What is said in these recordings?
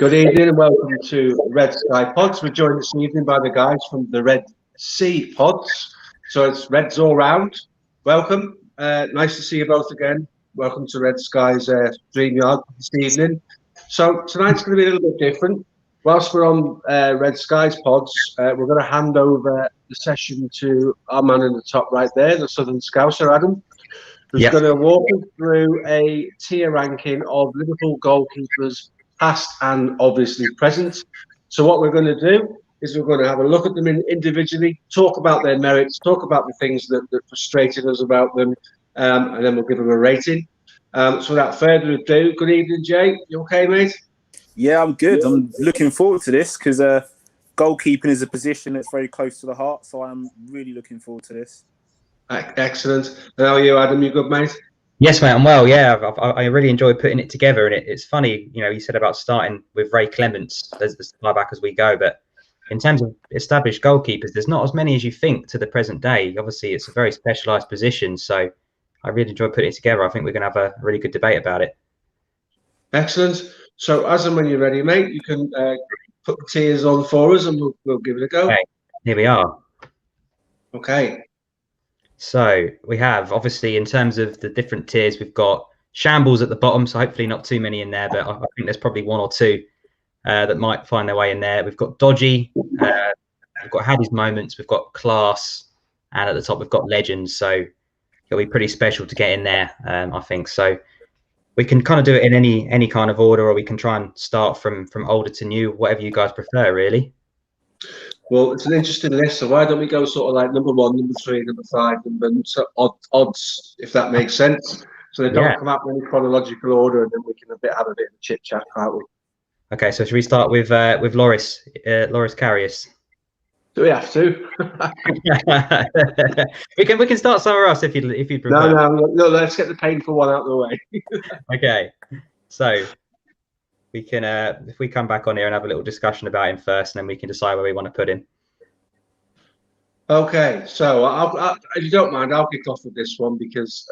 Good evening and welcome to Red Sky Pods. We're joined this evening by the guys from the Red Sea Pods. So it's Reds all round. Welcome. Nice to see you both again. Welcome to Red Sky's StreamYard this evening. So tonight's going to be a little bit different. Whilst we're on Red Sky's Pods, we're going to hand over the session to our man in the top right there, the Southern Scouser, Adam, who's going to walk us through a tier ranking of Liverpool goalkeepers, past and obviously present. So what we're going to do is we're going to have a look at them individually, talk about their merits, talk about the things that frustrated us about them, and then we'll give them a rating. So without further ado, good evening, Jay. You okay, mate? Yeah, I'm good. I'm looking forward to this because goalkeeping is a position that's very close to the heart. So I'm really looking forward to this. Excellent. And how are you, Adam? You good, mate? Yes, mate, I'm well. Yeah, I really enjoyed putting it together, and it's funny, you know, you said about starting with Ray Clements as far back as we go, but in terms of established goalkeepers, there's not as many as you think to the present day. Obviously, it's a very specialised position, so I really enjoyed putting it together. I think we're going to have a really good debate about it. Excellent. So, as and when you're ready, mate, you can put the tiers on for us, and we'll give it a go. Okay, here we are. Okay. So we have, obviously, in terms of the different tiers, we've got shambles at the bottom, so hopefully not too many in there, but I think there's probably one or two that might find their way in there. We've got dodgy, we've got had his moments, we've got class, and at the top we've got legends, so it'll be pretty special to get in there, I think. So we can kind of do it in any kind of order, or we can try and start from older to new, whatever you guys prefer, really. Well, it's an interesting list, so why don't we go sort of like number 1, number 3, number 5, and then odds, if that makes sense. So they don't come out in any chronological order, and then we can have a bit of a chit chat, can't we? Okay, so should we start with Loris Karius? Do we have to? we can start somewhere else if you prefer. No. Let's get the painful one out of the way. Okay, so we can if we come back on here and have a little discussion about him first, and then we can decide where we want to put him. Okay, so if you don't mind, I'll kick off with this one because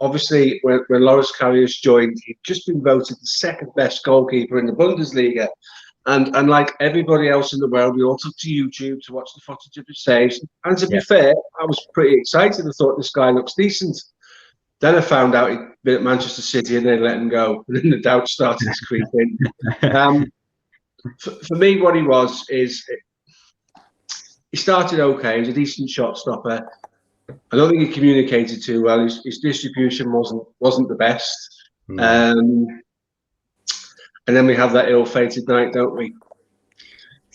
obviously when Loris Karius joined, he'd just been voted the second best goalkeeper in the Bundesliga. And like everybody else in the world, we all took to YouTube to watch the footage of his saves. And to be fair, I was pretty excited. I thought this guy looks decent. Then I found out he'd been at Manchester City and they let him go. And then the doubt started to creep in. For me, what he was is he started okay. He was a decent shot stopper. I don't think he communicated too well. His distribution wasn't the best. And then we have that ill-fated night, don't we?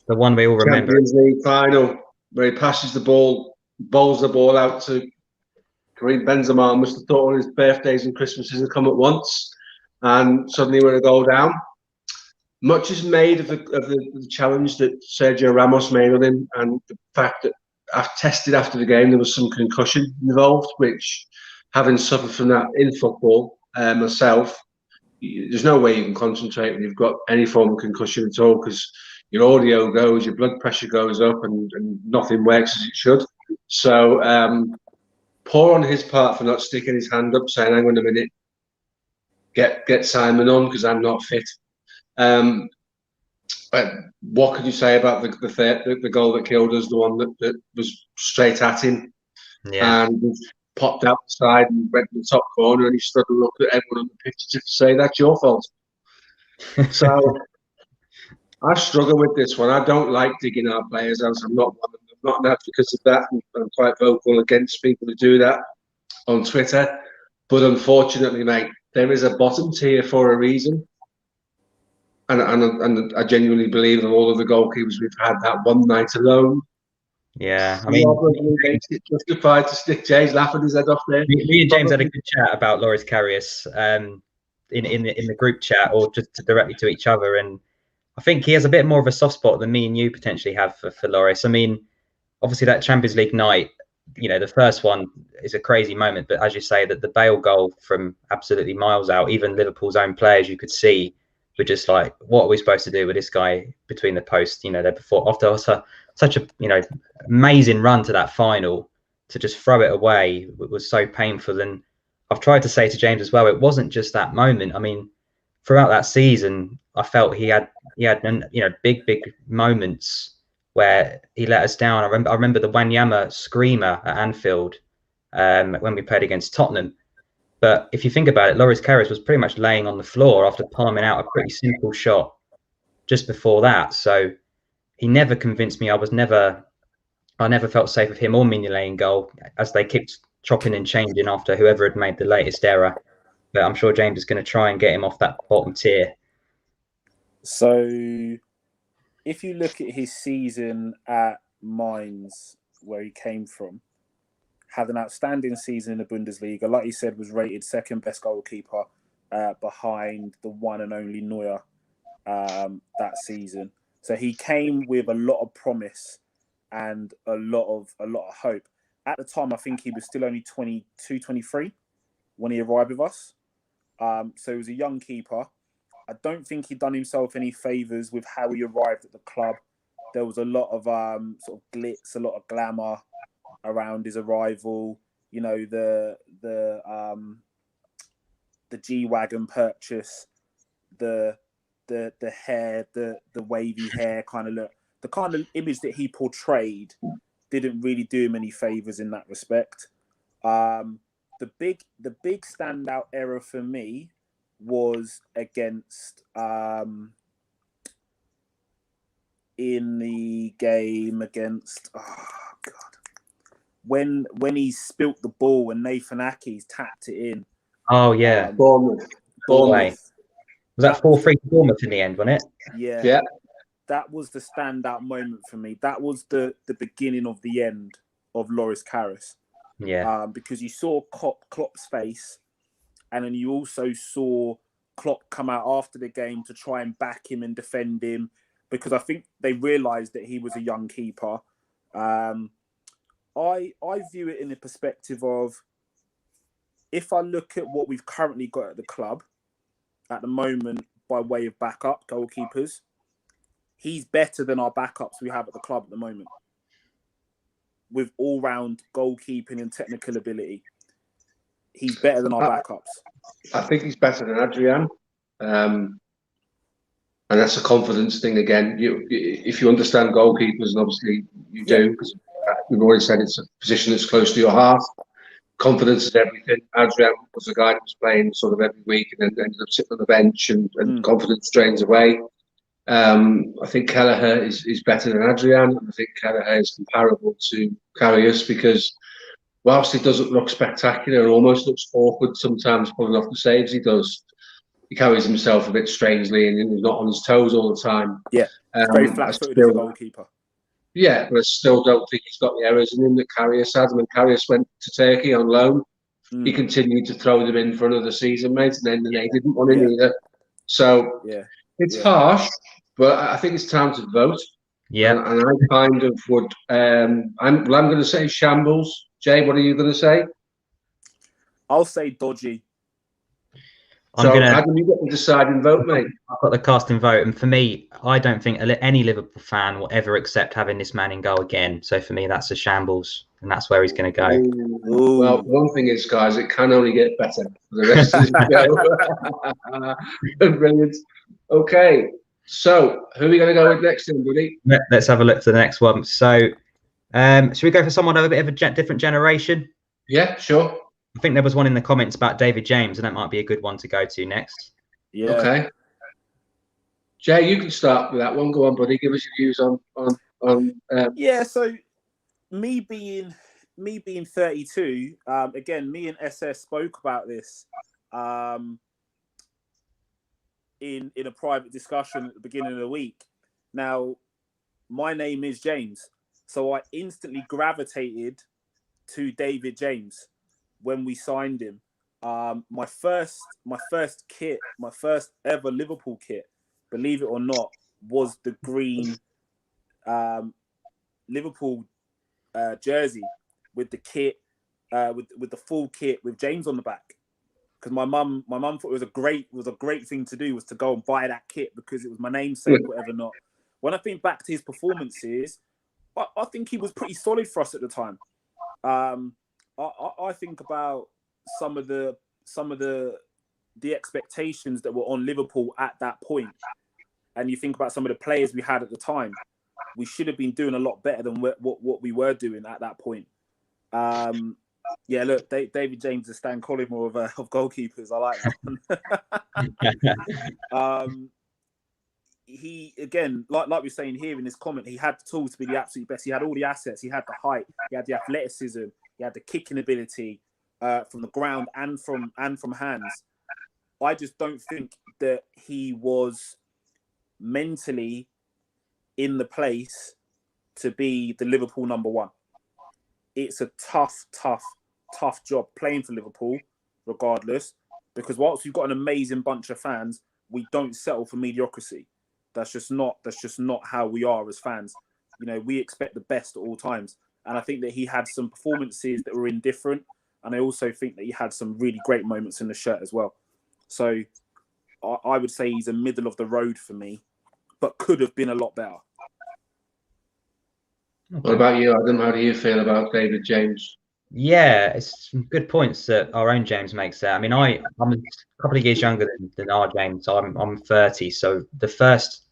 The one we all remember. Champions League final, where he passes the ball, bowls the ball out to Karim Benzema. Must have thought all his birthdays and Christmases had come at once, and suddenly we're a goal down. Much is made of the challenge that Sergio Ramos made on him, and the fact that I've tested after the game there was some concussion involved, which, having suffered from that in football myself, there's no way you can concentrate when you've got any form of concussion at all, because your audio goes, your blood pressure goes up, and nothing works as it should. So poor on his part for not sticking his hand up, saying, "Hang on a minute, get Simon on because I'm not fit." But what could you say about the goal that killed us, the one that was straight at him, and popped outside and went to the top corner, and he stood and looked at everyone on the pitch to say, "That's your fault." So I struggle with this one. I don't like digging our players out. I'm not an advocate of that. I'm quite vocal against people who do that on Twitter. But unfortunately, mate, there is a bottom tier for a reason. And I genuinely believe of all of the goalkeepers we've had, that one night alone. Yeah, I mean, makes it justified to stick Jay's laughing his head off there. Me and James had a good chat about Loris Karius in the group chat, or just directly to each other, and I think he has a bit more of a soft spot than me and you potentially have for Loris. I mean, obviously that Champions League night, you know, the first one is a crazy moment, but as you say, that the Bale goal from absolutely miles out, even Liverpool's own players you could see were just like, what are we supposed to do with this guy between the posts? You know, after such a amazing run to that final, to just throw it away was so painful. And I've tried to say to James as well, it wasn't just that moment. I mean, throughout that season, I felt he had big moments where he let us down. I remember the Wanyama screamer at Anfield when we played against Tottenham. But if you think about it, Loris Karius was pretty much laying on the floor after palming out a pretty simple shot just before that. So he never convinced me. I never felt safe with him or Mignolet in goal as they kept chopping and changing after whoever had made the latest error. But I'm sure James is going to try and get him off that bottom tier. So if you look at his season at Mainz, where he came from, had an outstanding season in the Bundesliga. Like you said, was rated second best goalkeeper behind the one and only Neuer that season. So he came with a lot of promise and a lot of hope. At the time, I think he was still only 22, 23 when he arrived with us. So he was a young keeper. I don't think he'd done himself any favours with how he arrived at the club. There was a lot of sort of glitz, a lot of glamour around his arrival. You know, the G-Wagon purchase, the hair, the wavy hair kind of look. The kind of image that he portrayed didn't really do him any favours in that respect. The big standout error for me was against in the game against when he spilt the ball and Nathan Ake's tapped it in. Oh yeah, Bournemouth. Was that 4-3 to Bournemouth in the end, wasn't it? Yeah. That was the standout moment for me. That was the beginning of the end of Loris Karius. Yeah. Because you saw Klopp's face, and then you also saw Klopp come out after the game to try and back him and defend him, because I think they realised that he was a young keeper. I view it in the perspective of, if I look at what we've currently got at the club at the moment by way of backup goalkeepers, he's better than our backups we have at the club at the moment, with all-round goalkeeping and technical ability. He's better than our backups. I think he's better than Adrian. And that's a confidence thing again. If you understand goalkeepers, and obviously you do, because we've already said it's a position that's close to your heart. Confidence is everything. Adrian was a guy that was playing sort of every week and then ended up sitting on the bench, and confidence drains away. I think Kelleher is better than Adrian, and I think Kelleher is comparable to Karius, because whilst he doesn't look spectacular and almost looks awkward sometimes pulling off the saves he does, he carries himself a bit strangely and he's not on his toes all the time. Yeah, very flat-footed as a goalkeeper. Yeah, but I still don't think he's got the errors in him that Karius had. When Karius went to Turkey on loan, he continued to throw them in for another season, mate, and then they didn't want him either. So it's harsh, but I think it's time to vote. Yeah, and I kind of would. I'm going to say shambles. Jay, what are you going to say? I'll say dodgy. Adam, you got the deciding vote, mate. I've got the casting vote, and for me, I don't think any Liverpool fan will ever accept having this man in goal again. So for me, that's a shambles, and that's where he's going to go. Ooh. Well, one thing is, guys, it can only get better for the rest of the show. Brilliant. Okay, so who are we going to go with next, then, buddy? Let's have a look for the next one. So, should we go for someone of a bit of a different generation? Yeah, sure. I think there was one in the comments about David James, and that might be a good one to go to next. Yeah. Okay. Jay, you can start with that one. Go on, buddy. Give us your views on. Yeah. So, me being 32, again, me and SS spoke about this in a private discussion at the beginning of the week. Now, my name is James, so I instantly gravitated to David James when we signed him. My first kit, my first ever Liverpool kit, believe it or not, was the green Liverpool jersey with the kit, with the full kit with James on the back. Because my mum thought it was a great thing to do, was to go and buy that kit because it was my namesake, whatever not. When I think back to his performances, I think he was pretty solid for us at the time. I think about some of the the expectations that were on Liverpool at that point, and you think about some of the players we had at the time, we should have been doing a lot better than what we were doing at that point. Yeah, look, David James is Stan Collymore of goalkeepers. I like that one. He, again, like we're saying here in this comment, he had the tools to be the absolute best. He had all the assets. He had the height. He had the athleticism. He had the kicking ability from the ground and from hands. I just don't think that he was mentally in the place to be the Liverpool number one. It's a tough job playing for Liverpool, regardless, because whilst we've got an amazing bunch of fans, we don't settle for mediocrity. That's just not how we are as fans. You know, we expect the best at all times. And I think that he had some performances that were indifferent. And I also think that he had some really great moments in the shirt as well. So I would say he's a middle of the road for me, but could have been a lot better. What about you, Adam? How do you feel about David James? Yeah, it's some good points that our own James makes there. I mean, I'm a couple of years younger than our James. I'm 30, so the first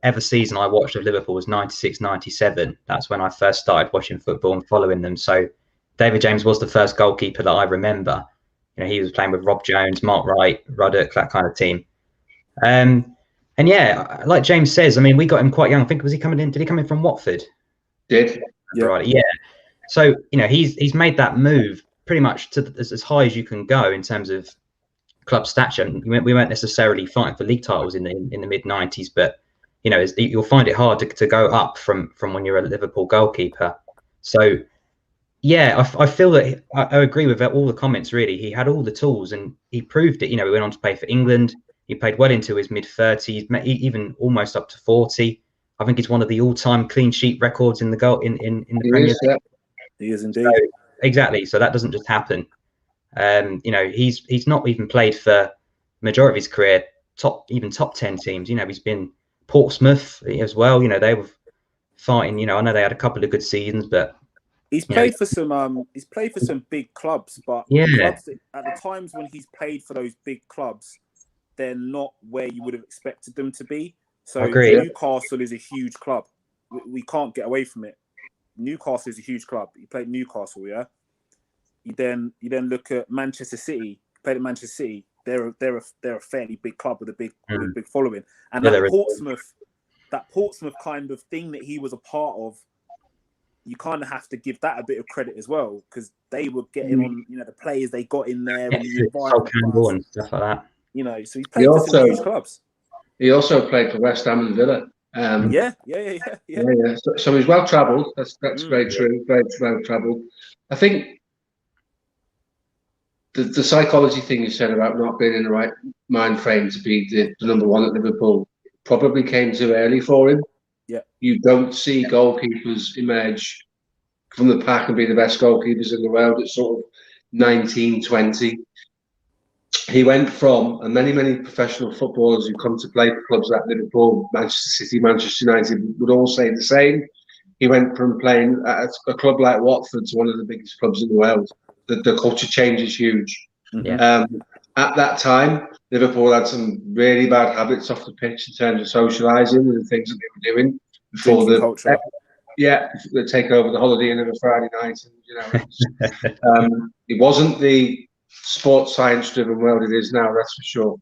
ever season I watched of Liverpool was 96-97. That's when I first started watching football and following them. So David James was the first goalkeeper that I remember. You know, he was playing with Rob Jones, Mark Wright, Ruddock, that kind of team. And yeah, like James says, I mean, we got him quite young. I think, was he coming in? Did he come in from Watford? Did. Yeah. Right. Yeah. So, you know, he's made that move pretty much to as high as you can go in terms of club stature. We weren't necessarily fighting for league titles in the mid 90s, but you know, you'll find it hard to go up from when you're a Liverpool goalkeeper. So, yeah, I feel that I agree with all the comments. Really, he had all the tools and he proved it. You know, he went on to play for England. He played well into his mid 30s, even almost up to 40. I think he's one of the all-time clean sheet records in the the Premier League. Yeah. He is indeed. So, exactly. So that doesn't just happen. You know, he's not even played for majority of his career top 10 teams. You know, he's been Portsmouth as well. You know, they were fighting. You know, I know they had a couple of good seasons, but he's played for some. He's played for some big clubs, but clubs at the times when he's played for those big clubs, they're not where you would have expected them to be. So Newcastle is a huge club. We can't get away from it. Newcastle is a huge club. He played Newcastle, yeah. You then look at Manchester City. He played at Manchester City. They're a fairly big club with a big following. And that Portsmouth kind of thing that he was a part of, you kind of have to give that a bit of credit as well, because they were getting on, you know, the players they got in there and the environment and stuff like that. You know, so he's played for some huge clubs. He also played for West Ham and Villa. Yeah. So he's well travelled. That's very true. Very well travelled. I think the psychology thing you said about not being in the right mind frame to be the number one at Liverpool probably came too early for him. Yeah, you don't see goalkeepers emerge from the pack and be the best goalkeepers in the world at sort of 19, 20. He went from, and many professional footballers who come to play for clubs like Liverpool, Manchester City, Manchester United would all say the same. He went from playing at a club like Watford to one of the biggest clubs in the world. The culture change is huge. Yeah. At that time, Liverpool had some really bad habits off the pitch in terms of socialising and the things that they were doing before the culture. They take over the holiday and of a Friday night. And, you know, it wasn't the sports science-driven world it is now. That's for sure.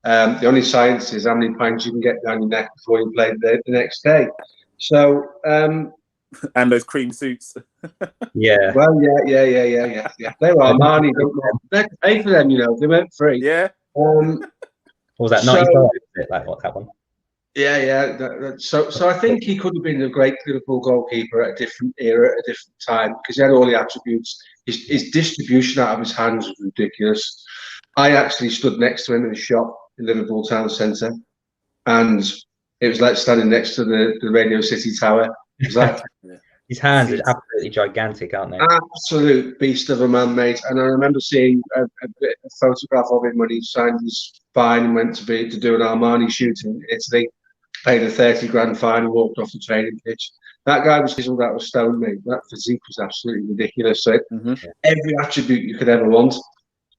The only science is how many pints you can get down your neck before you play the next day. So. And those cream suits. Yeah. Well, yeah. They were Armani. They paid for them, you know. They weren't free. Yeah. What was that? 95? Like what, that one? Yeah. So I think he could have been a great Liverpool goalkeeper at a different era, at a different time, because he had all the attributes. His distribution out of his hands was ridiculous. I actually stood next to him in a shop in Liverpool Town Centre, and it was like standing next to the Radio City Tower. It was like his hands are absolutely gigantic, aren't they? Absolute beast of a man, mate. And I remember seeing a photograph of him when he signed his fine and went to do an Armani shoot in Italy. Paid a 30 grand fine and walked off the training pitch. That guy was chiseled out of stone, mate. That physique was absolutely ridiculous. So every attribute you could ever want.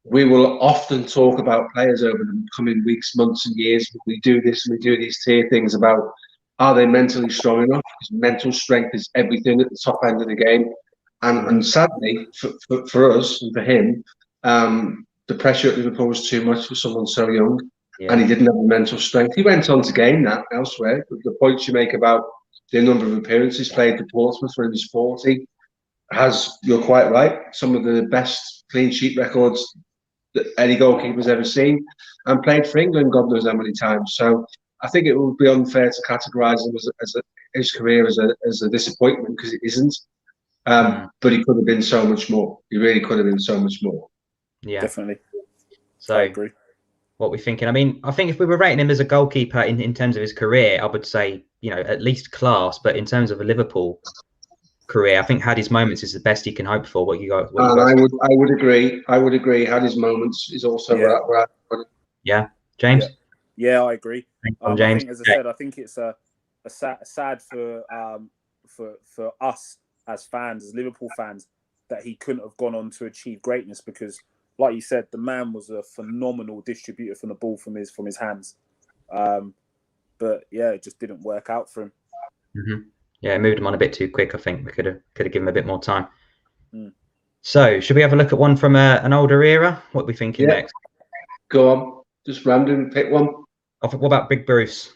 we will often talk about players over the coming weeks, months, and years. We do this and we do these tier things about, are they mentally strong enough? Because mental strength is everything at the top end of the game. And sadly, for us and for him, the pressure at Liverpool was too much for someone so young, and he didn't have the mental strength. He went on to gain that elsewhere. But the points you make about the number of appearances played for Portsmouth when he was 40, you're quite right, some of the best clean sheet records that any goalkeeper's ever seen, and played for England God knows how many times. So I think it would be unfair to categorise him his career as a disappointment, because it isn't. But he could have been so much more. He really could have been so much more. Yeah, definitely. So I agree. What we're thinking. I mean, I think if we were rating him as a goalkeeper in terms of his career, I would say, at least class. But in terms of a Liverpool career, I think had his moments is the best he can hope for. What you got? I would agree. I would agree. Had his moments is also where I Yeah, James. Yeah, I agree. James. I think, as I said, I think it's a sad for us as fans, as Liverpool fans, that he couldn't have gone on to achieve greatness, because, like you said, the man was a phenomenal distributor from the ball from his hands. But yeah, it just didn't work out for him. Mm-hmm. Yeah, it moved him on a bit too quick. I think we could have given him a bit more time. So, should we have a look at one from an older era? What are we thinking next? Go on, just random pick one. What about Big Bruce?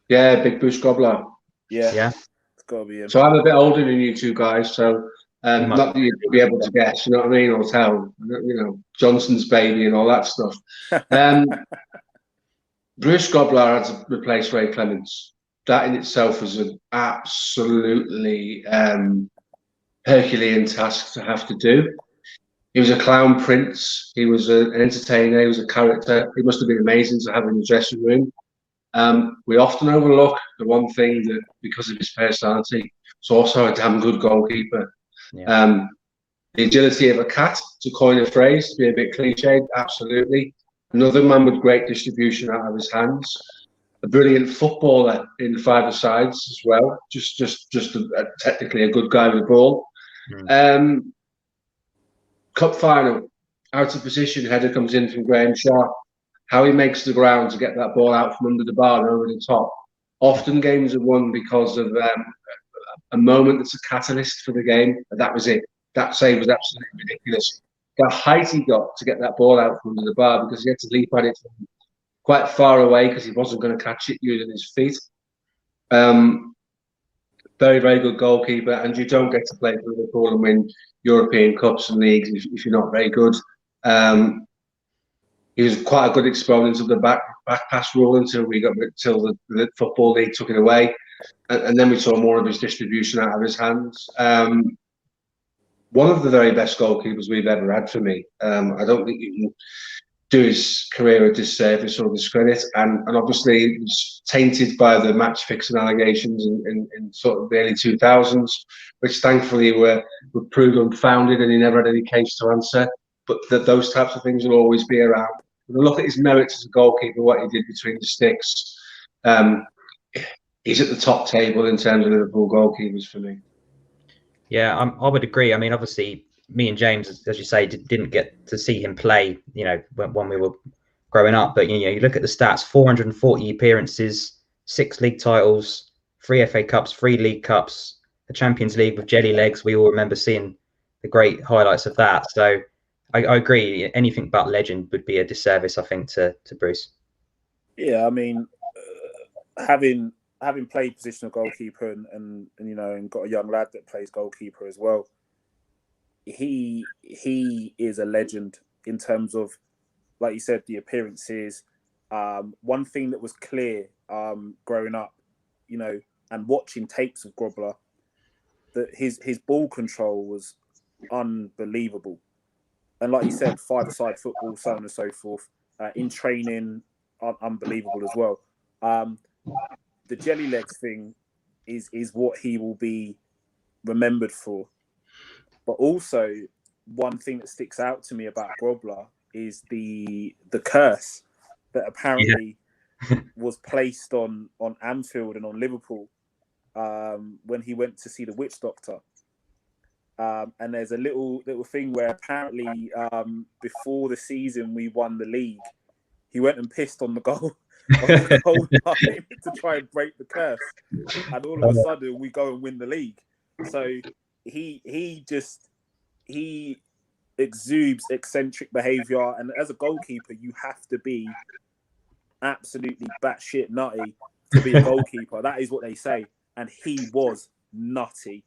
Yeah, Big Bruce Grobbelaar. Yeah, it's got to be him. So I'm a bit older than you two guys, so not that you'd be able to guess, you know what I mean, or tell, Johnson's baby and all that stuff. Bruce Grobbelaar had to replace Ray Clements. That in itself was an absolutely Herculean task to have to do. He was a clown prince. He was an entertainer. He was a character. He must have been amazing to have in the dressing room. We often overlook the one thing that, because of his personality, he's also a damn good goalkeeper. Yeah. The agility of a cat, to coin a phrase, to be a bit cliched, absolutely. Another man with great distribution out of his hands. A brilliant footballer in the five-a-sides as well. Just technically a good guy with the ball. Cup final, out of position, header comes in from Graham Sharp. How he makes the ground to get that ball out from under the bar and over the top. Often games are won because of a moment that's a catalyst for the game. And that was it. That save was absolutely ridiculous. The height he got to get that ball out from under the bar, because he had to leap at it from quite far away because he wasn't going to catch it using his feet. Very, very good goalkeeper, and you don't get to play for Liverpool and win European Cups and leagues if you're not very good. He was quite a good exponent of the back pass rule until the Football League took it away, and then we saw more of his distribution out of his hands. One of the very best goalkeepers we've ever had for me. I don't think you can do his career a disservice or discredit, and obviously it was tainted by the match fixing allegations in sort of the early 2000s, which thankfully were proved unfounded, and he never had any case to answer. But those types of things will always be around. When I look at his merits as a goalkeeper, what he did between the sticks, he's at the top table in terms of Liverpool goalkeepers for me. Yeah, I would agree. I mean, obviously, me and James, as you say, didn't get to see him play, when we were growing up. But, you look at the stats, 440 appearances, 6 league titles, 3 FA Cups, 3 League Cups, the Champions League with jelly legs. We all remember seeing the great highlights of that. So I agree. Anything but legend would be a disservice, I think, to Bruce. Yeah, I mean, having played positional goalkeeper and got a young lad that plays goalkeeper as well, he is a legend in terms of, like you said, the appearances. One thing that was clear growing up, and watching tapes of Grobbelaar, that his ball control was unbelievable. And like you said, five-a-side football, so on and so forth. In training, unbelievable as well. The jelly legs thing is what he will be remembered for. But also, one thing that sticks out to me about Grobbelaar is the curse that apparently was placed on Anfield and on Liverpool when he went to see the witch doctor. And there's a little thing where apparently before the season we won the league, he went and pissed on the goal line to try and break the curse, and all of a sudden we go and win the league. So he exudes eccentric behaviour, and as a goalkeeper, you have to be absolutely batshit nutty to be a goalkeeper. That is what they say, and he was nutty.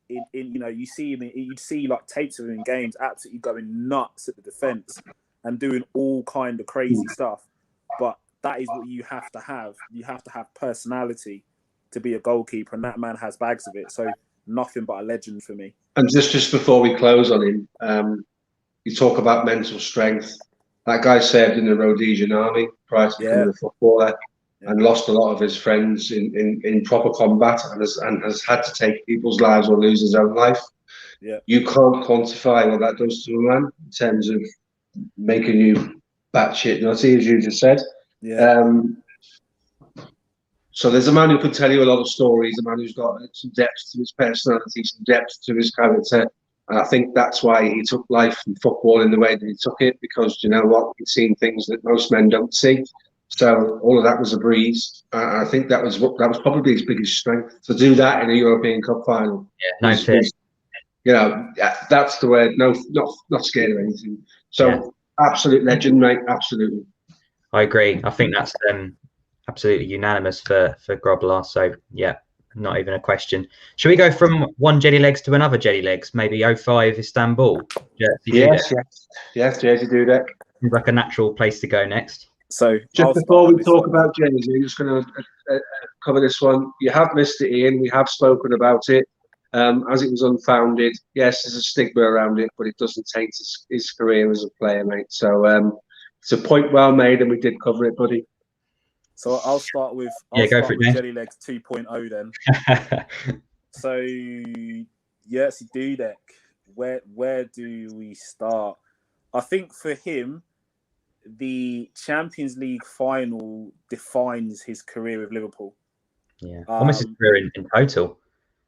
You'd see like tapes of him in games, absolutely going nuts at the defence and doing all kind of crazy stuff. But that is what you have to have. You have to have personality to be a goalkeeper, and that man has bags of it. So nothing but a legend for me. And just before we close on him, you talk about mental strength. That guy served in the Rhodesian army prior to becoming a footballer, and lost a lot of his friends in proper combat, and has had to take people's lives or lose his own life. Yeah, you can't quantify what that does to a man in terms of making you batshit nutty, as you just said. Yeah. So there's a man who could tell you a lot of stories, a man who's got some depth to his personality, some depth to his character. And I think that's why he took life and football in the way that he took it, because you know what? He'd seen things that most men don't see. So all of that was a breeze. I think that was probably his biggest strength, to do that in a European Cup final. Yeah, no fear. You know, that's the word. No, not scared of anything. So absolute legend, mate. Absolutely. I agree. I think that's absolutely unanimous for Grobler. So yeah, not even a question. Should we go from one Jelly Legs to another Jelly Legs? Maybe 05 Istanbul. Yes, Jersey Dudek. Seems like a natural place to go next. So just before we talk about Jersey, I'm just going to cover this one. You have missed it, Ian. We have spoken about it. As it was unfounded, yes, there's a stigma around it, but it doesn't taint his career as a player, mate. So it's a point well made, and we did cover it, buddy. So I'll start with Jelly Legs 2.0 then. So yes, Dudek. Where do we start? I think for him, the Champions League final defines his career with Liverpool. Yeah, almost his career in total.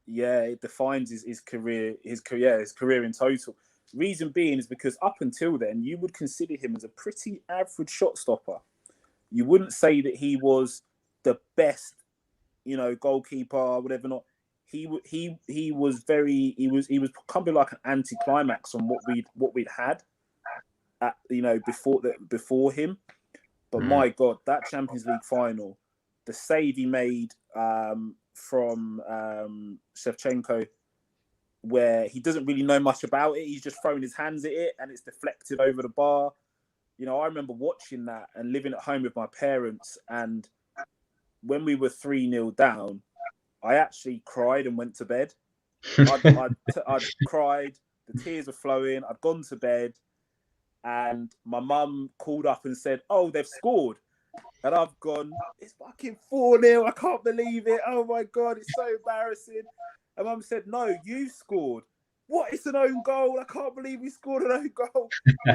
Yeah, it defines his career in total. Reason being is because up until then, you would consider him as a pretty average shot stopper. You wouldn't say that he was the best, goalkeeper, whatever. Not he was becoming like an anticlimax on what we'd had, before him. But my God, that Champions League final, the save he made from Shevchenko, where he doesn't really know much about it. He's just throwing his hands at it and it's deflected over the bar. I remember watching that and living at home with my parents. And when we were 3-0 down, I actually cried and went to bed. I'd cried. The tears were flowing. I'd gone to bed. And my mum called up and said, "Oh, they've scored." And I've gone, "It's fucking 4-0. I can't believe it. Oh, my God, it's so embarrassing." And Mum said, "No, you scored." "What? It's an own goal. I can't believe we scored an own goal."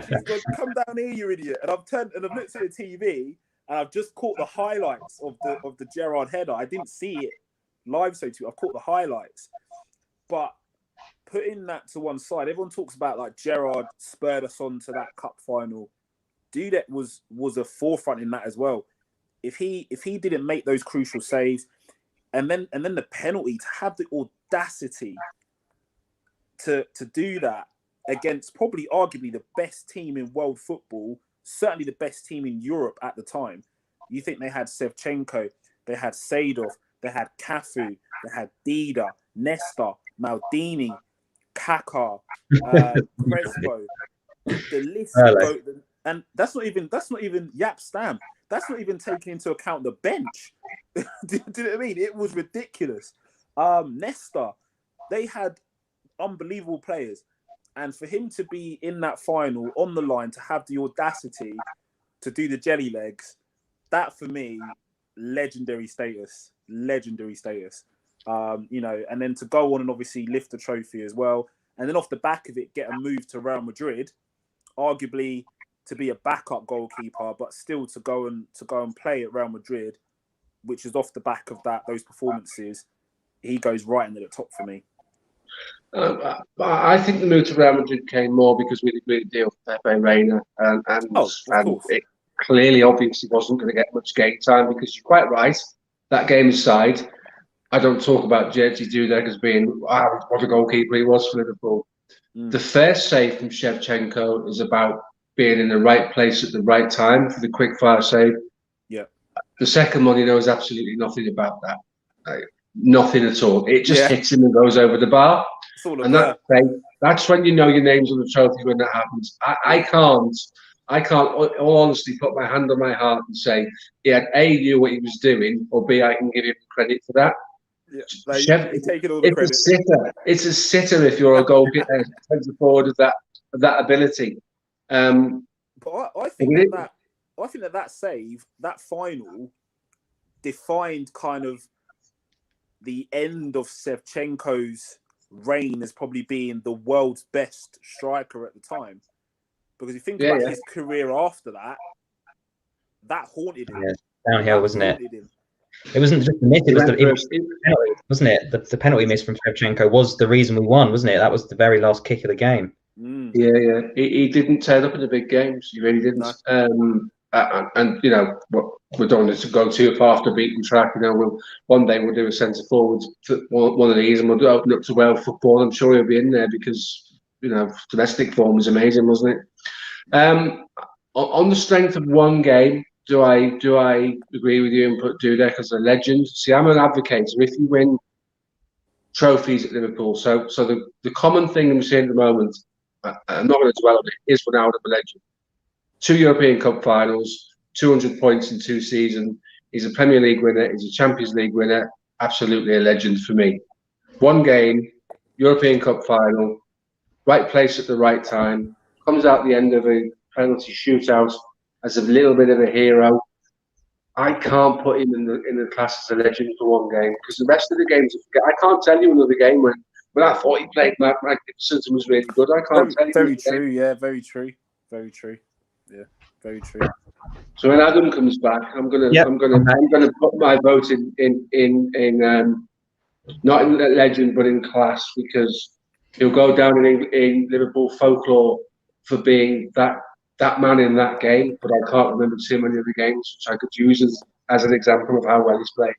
She's gone, "Come down here, you idiot." And I've turned and I've looked at the TV and I've just caught the highlights of the Gerrard header. I didn't see it live, so I've caught the highlights. But putting that to one side, everyone talks about like Gerrard spurred us on to that cup final. Dudek was a forefront in that as well. If he didn't make those crucial saves, and then the penalty, to have the audacity to do that against probably arguably the best team in world football, certainly the best team in Europe at the time. You think they had Shevchenko, they had Seedorf, they had Cafu, they had Dida, Nesta, Maldini, Kaká, Crespo. The list goes, and that's not even Jaap Stam. That's not even taking into account the bench. Do you know what I mean? It was ridiculous. Nesta, they had unbelievable players. And for him to be in that final on the line, to have the audacity to do the Jelly Legs, that for me, legendary status. And then to go on and obviously lift the trophy as well. And then off the back of it, get a move to Real Madrid, arguably to be a backup goalkeeper, but still to go and play at Real Madrid, which is off the back of those performances. He goes right into the top for me. I think the move to Real Madrid came more because we agreed a deal with Pepe Reina, Oh, of course. it clearly, obviously, wasn't going to get much game time because you're quite right. That game aside, I don't talk about Jerzy Dudek as being what a goalkeeper he was for Liverpool. The first save from Shevchenko is about being in the right place at the right time for the quick fire save. Yeah. The second one, he knows absolutely nothing about that. Nothing at all. It just hits him and goes over the bar. It's all And that's when you know your name's on the trophy when that happens. I can't, all honesty, put my hand on my heart and say he had A, knew what he was doing, or B, I can give him credit for that. Yeah, like, you're taking all the credit. It's a sitter if you're a goalkeeper, centre forward of that ability. But I think that save, that final, defined kind of the end of Shevchenko's reign as probably being the world's best striker at the time. Because you think about his career after that haunted him. Yeah, downhill, wasn't it? It wasn't just the miss, it was the penalty, wasn't it? The penalty miss from Shevchenko was the reason we won, wasn't it? That was the very last kick of the game. Yeah. He didn't turn up in the big games. He really didn't. No. And you know, we don't want to go too far off the beaten track. You know, one day we'll do a centre forward, one of these, and we'll open up to Wales football. I'm sure he'll be in there because you know domestic form was amazing, wasn't it? On the strength of one game, do I agree with you and put Dudek as a legend? See, I'm an advocate. If you win trophies at Liverpool, so the common thing I'm seeing at the moment, I'm not going to dwell on it, is Ronaldo a legend. 2 European Cup finals, 200 points in 2 seasons. He's a Premier League winner. He's a Champions League winner. Absolutely a legend for me. One game, European Cup final, right place at the right time. Comes out the end of a penalty shootout as a little bit of a hero. I can't put him in the class as a legend for one game because the rest of the games, I can't tell you another game when I thought he played magnificent and was really good. I can't tell you. Very true. Yeah, very true. Very true. Yeah, very true. So when Adam comes back, I'm gonna put my vote in not in legend but in class because he'll go down in Liverpool folklore for being that man in that game. But I can't remember too many other games which I could use as an example of how well he's played.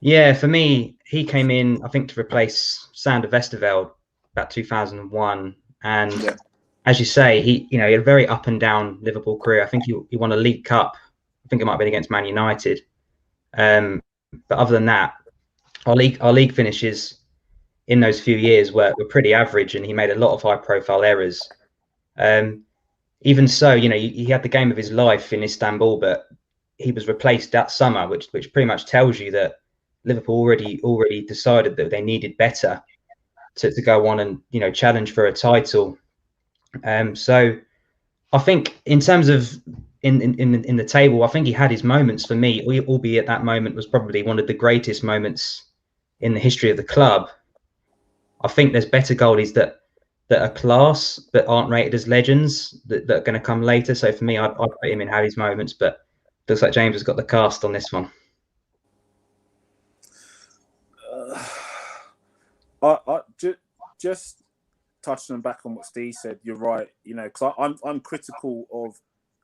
Yeah, for me, he came in I think to replace Sander Westerveld about 2001 and. As you say, he had a very up and down Liverpool career. I think he won a League Cup. I think it might have been against Man United. But other than that, our league finishes in those few years were pretty average, and he made a lot of high profile errors. Even so, he had the game of his life in Istanbul, but he was replaced that summer, which pretty much tells you that Liverpool already decided that they needed better to go on and challenge for a title. So I think in terms of in the table, I think he had his moments for me, albeit that moment was probably one of the greatest moments in the history of the club. I think there's better goalies that are class but aren't rated as legends that are going to come later. So for me, I'd put him in had his moments, but looks like James has got the cast on this one. Just touching back on what Steve said, you're right. Because I'm critical of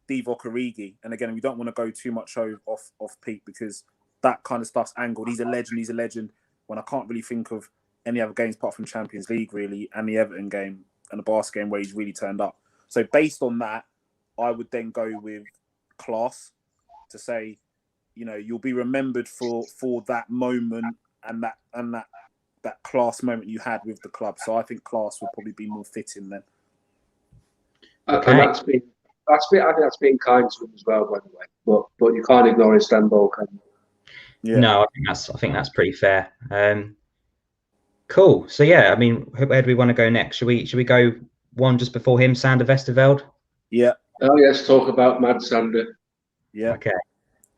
Divock Origi, and again, we don't want to go too much off Pete because that kind of stuff's angled. He's a legend. When I can't really think of any other games apart from Champions League, really, and the Everton game and the Barca game where he's really turned up. So based on that, I would then go with class to say, you'll be remembered for that moment and that class moment you had with the club. So I think class would probably be more fitting then. Okay. And I think that's being kind to him as well, by the way. But you can't ignore Istanbul, can you? Yeah. No, I think that's pretty fair. Cool. So yeah, I mean, where do we want to go next? Should we go one just before him, Sander Westerveld? Yeah. Oh yes, talk about Mad Sander. Yeah. Okay.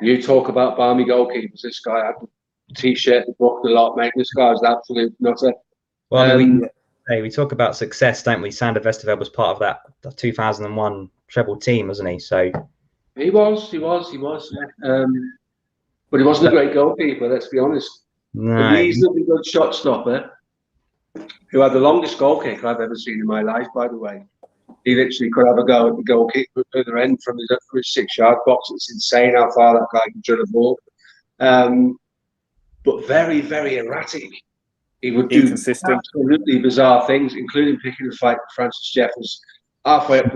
You talk about balmy goalkeepers. This guy had the T-shirt, the book, a lot, mate. This guy's an absolute nutter. Well, I mean, we talk about success, don't we? Sander Westerveld was part of that 2001 treble team, wasn't he? So he was. Yeah. But he wasn't a great goalkeeper. Let's be honest. No. A reasonably good shot stopper. who had the longest goal kick I've ever seen in my life, by the way. He literally could have a go at the goal kick at the other end from his 6-yard box. It's insane how far that guy can drill a ball. But very, very erratic. He would do absolutely bizarre things, including picking a fight with Francis Jeffers halfway up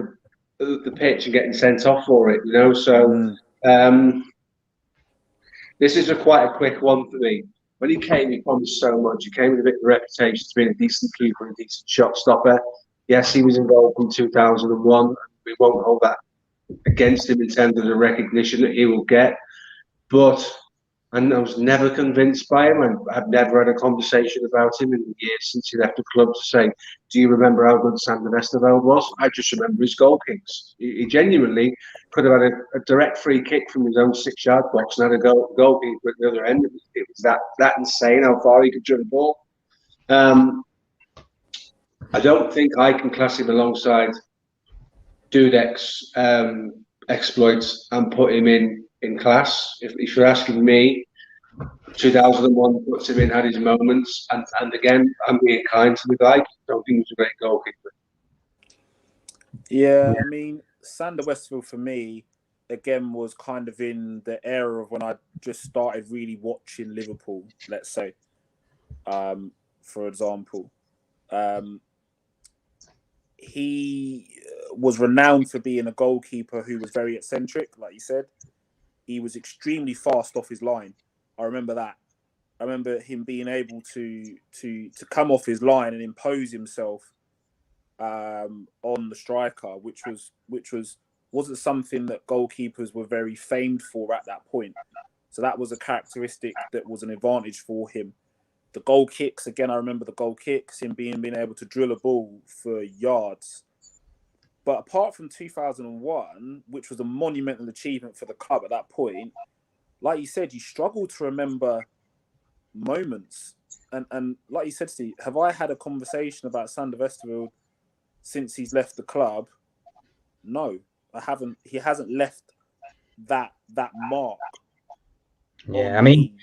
the pitch and getting sent off for it, you know. So this is quite a quick one for me. When he came, he promised so much. He came with a bit of a reputation to being a decent keeper and a decent shot stopper. Yes, he was involved in 2001. We won't hold that against him in terms of the recognition that he will get. But I was never convinced by him. I've never had a conversation about him in the years since he left the club to say, do you remember how good Sander Westerveld was? I just remember his goal kicks. He genuinely could have had a direct free kick from his own 6-yard box and had a goal keeper at the other end. It was that insane how far he could drill the ball. I don't think I can class him alongside Dudek's exploits and put him in class. If you're asking me, 2001 puts him in, had his moments, and again, I'm being kind to the guy. I don't think he was a great goalkeeper. Yeah, I mean, Sander Westerveld for me, again, was kind of in the era of when I just started really watching Liverpool, let's say, for example. He was renowned for being a goalkeeper who was very eccentric, like you said. He was extremely fast off his line. I remember that. I remember him being able to come off his line and impose himself on the striker, which wasn't something that goalkeepers were very famed for at that point. So that was a characteristic that was an advantage for him. The goal kicks, again, I remember the goal kicks, him being able to drill a ball for yards. But apart from 2001, which was a monumental achievement for the club at that point, like you said, you struggle to remember moments. And like you said, Steve, have I had a conversation about Sander Westerveld since he's left the club? No, I haven't. He hasn't left that mark. Yeah, I mean,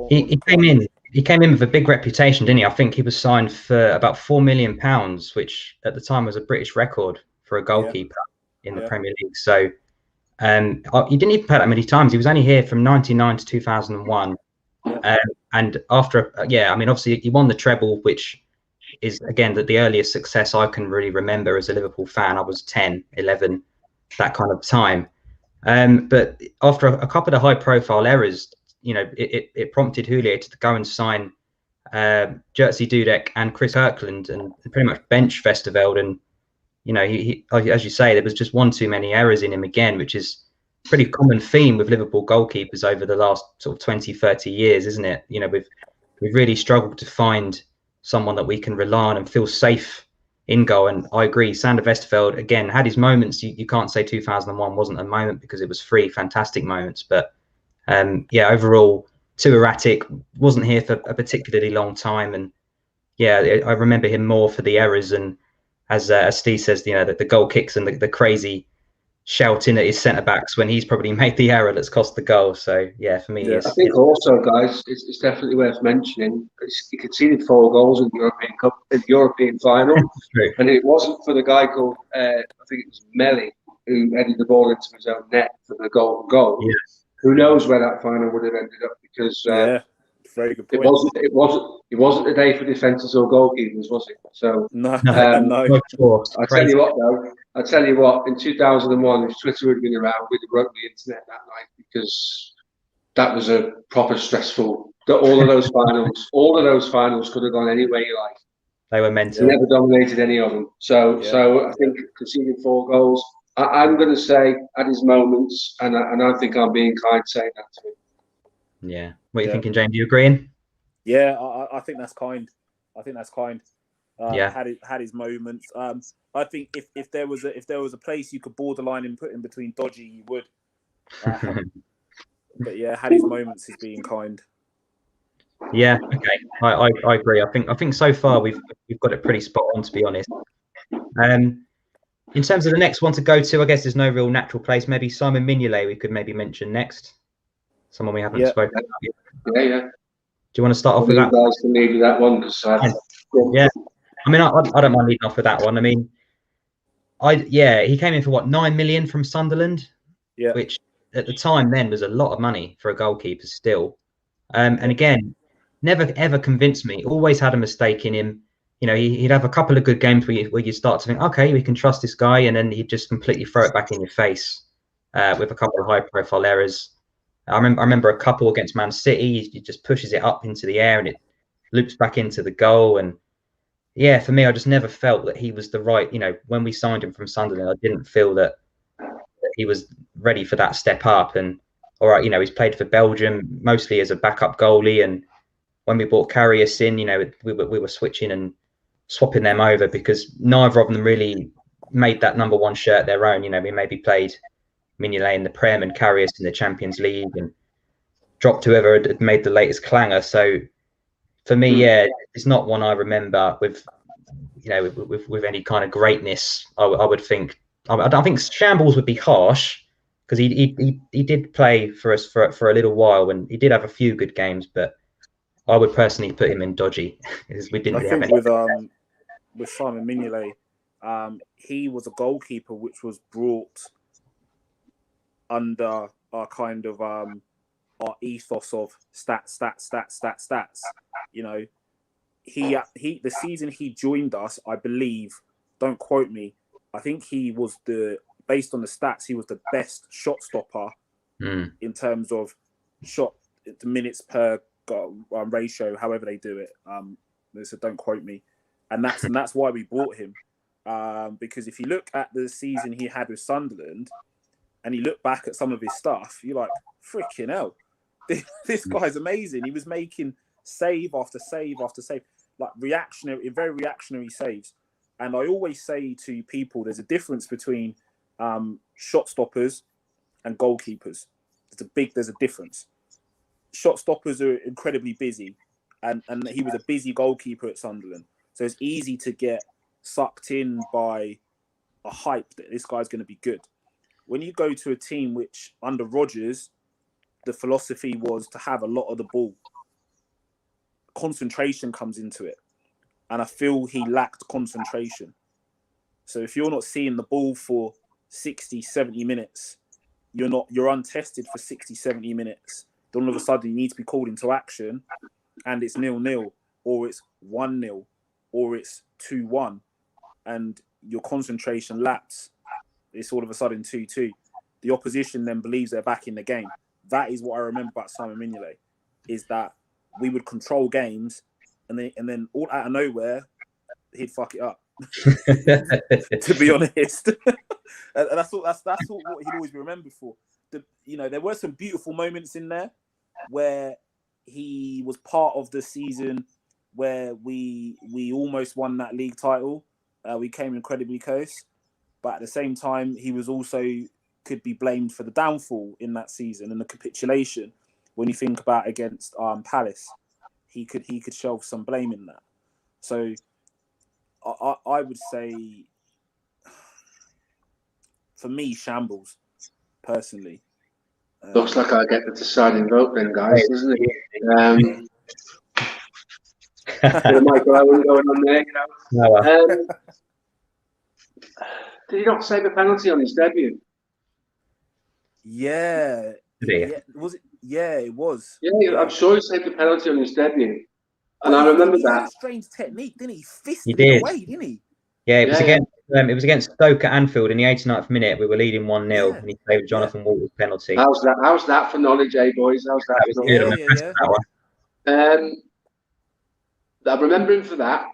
he came in with a big reputation, didn't he? I think he was signed for about £4 million, which at the time was a British record for a goalkeeper in the Premier League. So he didn't even play that many times. He was only here from 1999 to 2001. And after, I mean, obviously he won the treble, which is, again, the earliest success I can really remember as a Liverpool fan. I was 10, 11, that kind of time. But after a couple of high-profile errors, you know, it prompted Houllier to go and sign Jerzy Dudek and Chris Kirkland and pretty much bench Westerveld. And, you know, he, as you say, there was just one too many errors in him again, which is a pretty common theme with Liverpool goalkeepers over the last sort of 20, 30 years, isn't it? You know, we've really struggled to find someone that we can rely on and feel safe in goal. And I agree, Sander Westerveld, again, had his moments. You can't say 2001 wasn't a moment, because it was 3 fantastic moments. But overall, too erratic, wasn't here for a particularly long time. And I remember him more for the errors, and as Steve says, you know, the goal kicks and the crazy shouting at his centre backs when he's probably made the error that's cost the goal. So for me, I think also, guys, it's definitely worth mentioning. He conceded 4 goals in the European Cup, in the European final, and it wasn't for the guy called I think it was Melly, who headed the ball into his own net for the golden goal. Yeah. Who knows where that final would have ended up? Because very good point. It wasn't a day for defenders or goalkeepers, was it? So no. I tell you what. In 2001, if Twitter had been around, we'd have broken the internet that night, because that was a proper stressful. All of those finals could have gone any way you like. They were mental. They never dominated any of them. So I think conceding 4 goals. I'm going to say at his moments, and I think I'm being kind saying that to him. Yeah. What are you thinking, James? You agreeing? Yeah, I think that's kind. Had his moments. I think if there was a place you could borderline and put in between dodgy, you would. But had his moments as being kind. Yeah. Okay. I agree. I think so far we've got it pretty spot on, to be honest. In terms of the next one to go to, I guess there's no real natural place. Maybe Simon Mignolet we could maybe mention next. Someone we haven't spoken about yet. Yeah. Do you want to start off with that? Guys can lead with that one, because Yeah. I mean, I don't mind leading off with that one. I mean, he came in for what, 9 million from Sunderland, which at the time then was a lot of money for a goalkeeper still. And again, never ever convinced me. Always had a mistake in him. You know, he'd have a couple of good games where you start to think, okay, we can trust this guy, and then he'd just completely throw it back in your face with a couple of high-profile errors. I remember a couple against Man City. He just pushes it up into the air and it loops back into the goal. And yeah, for me, I just never felt that he was the right. You know, when we signed him from Sunderland, I didn't feel that he was ready for that step up. And all right, you know, he's played for Belgium mostly as a backup goalie, and when we brought Karius in, you know, we were switching and swapping them over because neither of them really made that number one shirt their own. You know, we maybe played Mignolet in the Prem and Karius in the Champions League and dropped whoever had made the latest clanger. So for me, yeah, it's not one I remember with, you know, with any kind of greatness. I would think. I don't think shambles would be harsh because he did play for us for a little while and he did have a few good games, but I would personally put him in dodgy because we didn't really have any. With Simon Mignolet, he was a goalkeeper which was brought under our kind of our ethos of stats. You know, he the season he joined us, I believe, don't quote me, I think he was based on the stats, he was the best shot stopper in terms of shot the minutes per ratio, however they do it. So don't quote me, and that's why we bought him, because if you look at the season he had with Sunderland, and you look back at some of his stuff, you're like, freaking hell, this guy's amazing. He was making save after save after save, like very reactionary saves. And I always say to people, there's a difference between shot stoppers and goalkeepers. There's a difference. Shot stoppers are incredibly busy, and he was a busy goalkeeper at Sunderland. So it's easy to get sucked in by a hype that this guy's going to be good. When you go to a team which, under Rodgers, the philosophy was to have a lot of the ball, concentration comes into it. And I feel he lacked concentration. So if you're not seeing the ball for 60, 70 minutes, you're untested for 60, 70 minutes. Then all of a sudden you need to be called into action and it's 0-0 or it's 1-0 or it's 2-1 and your concentration lapses. It's all of a sudden 2-2. The opposition then believes they're back in the game. That is what I remember about Simon Mignolet, is that we would control games and then all out of nowhere, he'd fuck it up. To be honest. And that's what he'd always be remembered for. There were some beautiful moments in there where he was part of the season where we almost won that league title. We came incredibly close. But at the same time, he was also could be blamed for the downfall in that season and the capitulation. When you think about against Palace, he could shelve some blame in that. So I would say, for me, shambles, personally. Looks like I get the deciding vote then, guys, doesn't it? Michael Owen going on there, did he not save a penalty on his debut? Yeah. Was it? Yeah, it was. Yeah, I'm sure he saved a penalty on his debut. And I remember that. He had a strange technique, didn't he? Fisted it away, didn't he? Yeah, it was against Stoke at Anfield in the 89th minute. We were leading 1-0 and he saved Jonathan Walker's penalty. How's that for knowledge, boys? How's that? Was good. I'm impressed with that one. I remember him for that.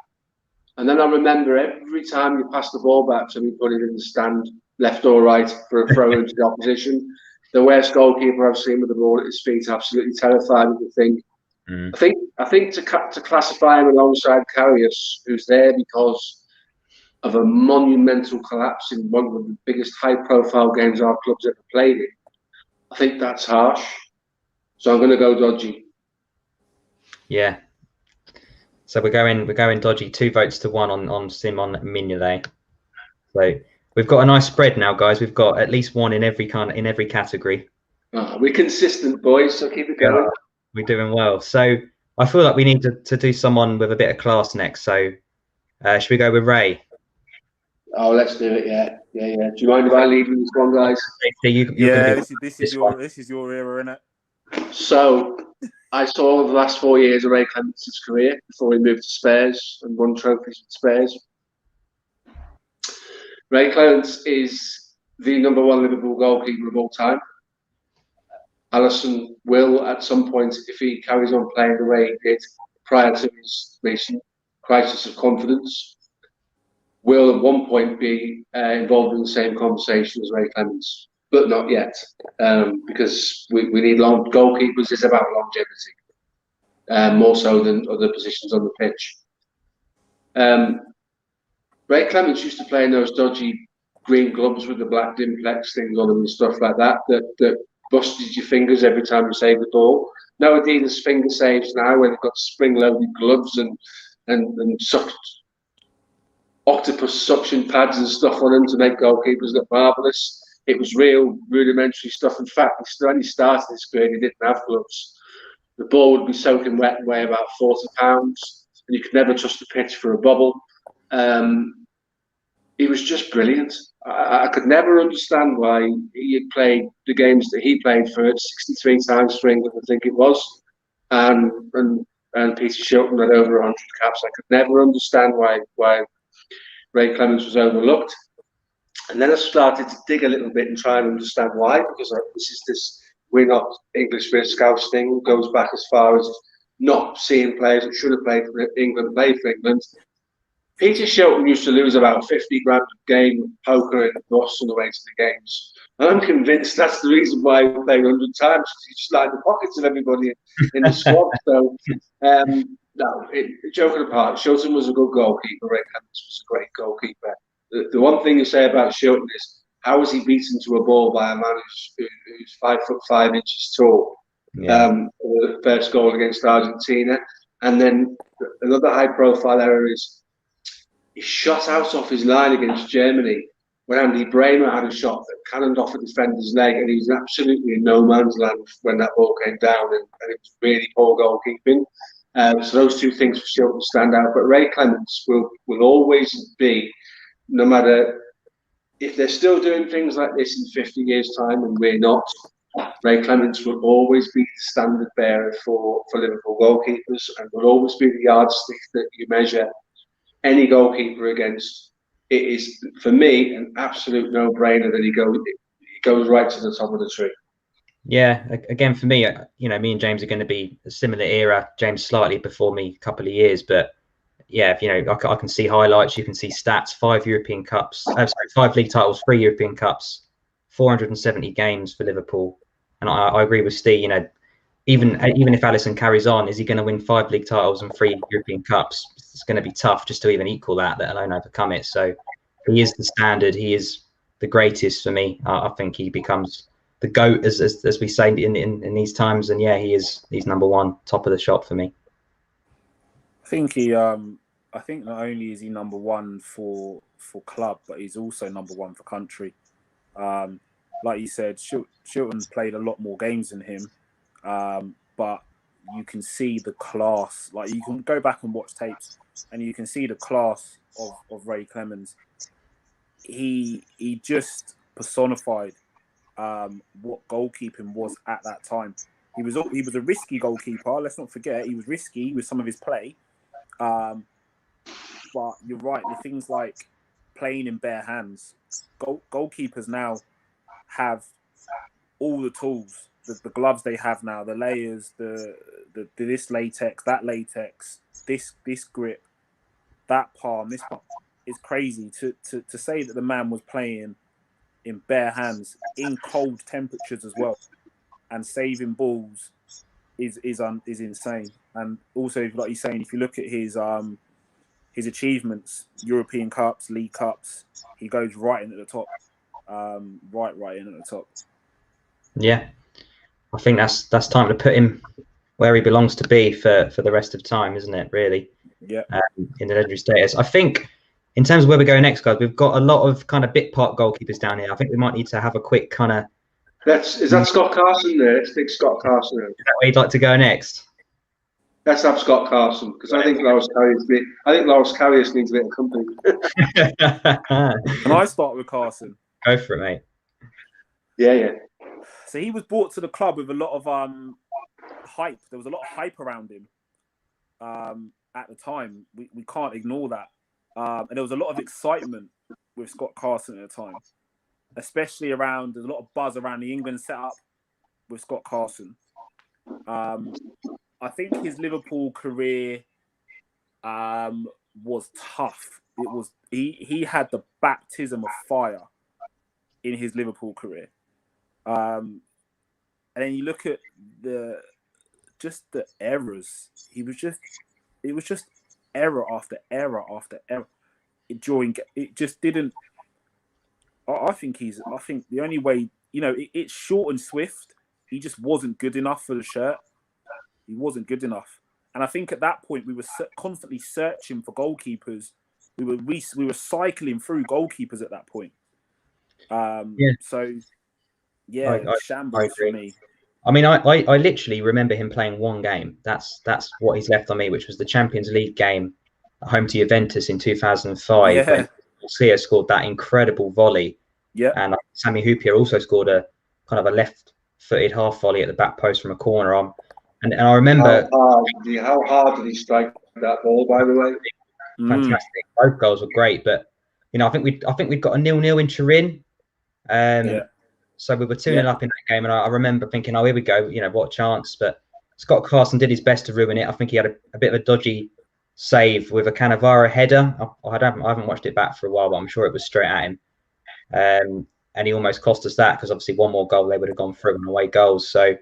And then I remember every time you pass the ball back to me, put it in the stand, left or right, for a throw into the opposition. The worst goalkeeper I've seen with the ball at his feet, absolutely terrified of the thing. I think to classify him alongside Karius, who's there because of a monumental collapse in one of the biggest high-profile games our club's ever played in, I think that's harsh. So I'm going to go dodgy. Yeah. So we're going dodgy. 2 votes to 1 on Simon Mignolet. So we've got a nice spread now, guys. We've got at least one in every category. We're consistent, boys. So keep it going. We're doing well. So I feel like we need to do someone with a bit of class next. So should we go with Ray? Oh, let's do it. Yeah. Do you mind if I lead with this one, guys? This is your era, isn't it? So I saw the last 4 years of Ray Clements' career before he moved to Spurs and won trophies with Spurs. Ray Clements is the number one Liverpool goalkeeper of all time. Alisson will, at some point, if he carries on playing the way he did prior to his recent crisis of confidence, will at one point be involved in the same conversation as Ray Clements, but not yet, because we need long goalkeepers. It's about longevity, more so than other positions on the pitch. Ray Clements used to play in those dodgy green gloves with the black Dimplex things on them and stuff like that busted your fingers every time you saved the ball. Nowadays, there's finger saves now where they've got spring-loaded gloves and octopus suction pads and stuff on them to make goalkeepers look marvellous. It was real rudimentary stuff. In fact, when he started his career, he didn't have gloves. The ball would be soaking wet and weigh about 40 pounds, and you could never trust the pitch for a bubble. He was just brilliant. I could never understand why he had played the games that he played for 63 times for England, I think it was, and Peter Shilton had over 100 caps. I could never understand why Ray Clements was overlooked. And then I started to dig a little bit and try and understand why, because this we're not English for Scouts thing goes back as far as not seeing players that should have played for England play for England. Peter Shilton used to lose about 50 grand a game poker and loss on the way to the games. And I'm convinced that's the reason why he played 100 times, because he just lined the pockets of everybody in the squad. So, joking apart, Shilton was a good goalkeeper. Ray Clements was a great goalkeeper. The one thing you say about Shilton is, how was he beaten to a ball by a man who's 5'5" tall? Yeah. The first goal against Argentina. And then another high-profile error is, he shot out off his line against Germany when Andy Bremer had a shot that cannoned off a defender's leg, and he was absolutely in no man's land when that ball came down, and it was really poor goalkeeping. So those two things for Shilton stand out. But Ray Clements will always be, no matter if they're still doing things like this in 50 years' time and we're not, Ray Clements will always be the standard bearer for Liverpool goalkeepers, and will always be the yardstick that you measure any goalkeeper against. It is, for me, an absolute no-brainer that he goes right to the top of the tree. Yeah, again, for me, me and James are going to be a similar era. James slightly before me, a couple of years, but yeah, I can see highlights. You can see stats: 5 European Cups, 5 league titles, 3 European Cups, 470 games for Liverpool. And I agree with Steve. Even if Alisson carries on, is he going to win 5 league titles and 3 European Cups? It's going to be tough just to even equal that, let alone overcome it. So he is the standard. He is the greatest for me. I think he becomes the GOAT, as we say in these times. And yeah, he's number one, top of the shop for me. I think I think not only is he number one for club, but he's also number one for country. Like you said, Shilton played a lot more games than him. But you can see the class. Like, you can go back and watch tapes, and you can see the class of Ray Clements. He just personified what goalkeeping was at that time. He was a risky goalkeeper. Let's not forget, he was risky with some of his play. But you're right, the things like playing in bare hands. Goalkeepers now have all the tools. The gloves they have now, the layers, the this latex, that latex, this grip, that palm, this palm. It's crazy to say that the man was playing in bare hands in cold temperatures as well, and saving balls is insane. And also, like you're saying, if you look at his achievements, European Cups, League Cups, he goes right in at the top, right in at the top. Yeah. I think that's time to put him where he belongs to be for the rest of time, isn't it? Really, yeah. In the legendary status, I think. In terms of where we go next, guys, we've got a lot of kind of bit part goalkeepers down here. I think we might need to have a quick kind of. Is that Scott Carson there? Let's take Scott Carson. Is that where you'd like to go next? Let's have Scott Carson because I think Loris Karius needs a bit of company. Can I start with Carson? Go for it, mate. Yeah. So he was brought to the club with a lot of hype. There was a lot of hype around him at the time. We can't ignore that. And there was a lot of excitement with Scott Carson at the time, especially around. There's a lot of buzz around the England setup with Scott Carson. I think his Liverpool career was tough. It was he had the baptism of fire in his Liverpool career. And then you look at the errors. It was just error after error after error. It just didn't. I think the only way, it's short and swift. He just wasn't good enough for the shirt. He wasn't good enough. And I think at that point we were constantly searching for goalkeepers. We were cycling through goalkeepers at that point. So shambles for me. I mean, I literally remember him playing one game. That's what he's left on me, which was the Champions League game at home to Juventus in 2005. Yeah. When Garcia scored that incredible volley. Yeah. And Sami Hyypiä also scored a kind of a left-footed half volley at the back post from a corner. And I remember how hard did he strike that ball? By the way, fantastic. Both goals were great, but I think we'd got a 0-0 in Turin. So we were 2-0 up in that game, and I remember thinking, "Oh, here we go! What a chance!" But Scott Carson did his best to ruin it. I think he had a bit of a dodgy save with a Cannavaro header. I haven't watched it back for a while, but I'm sure it was straight at him. And he almost cost us that because obviously one more goal they would have gone through on away goals. So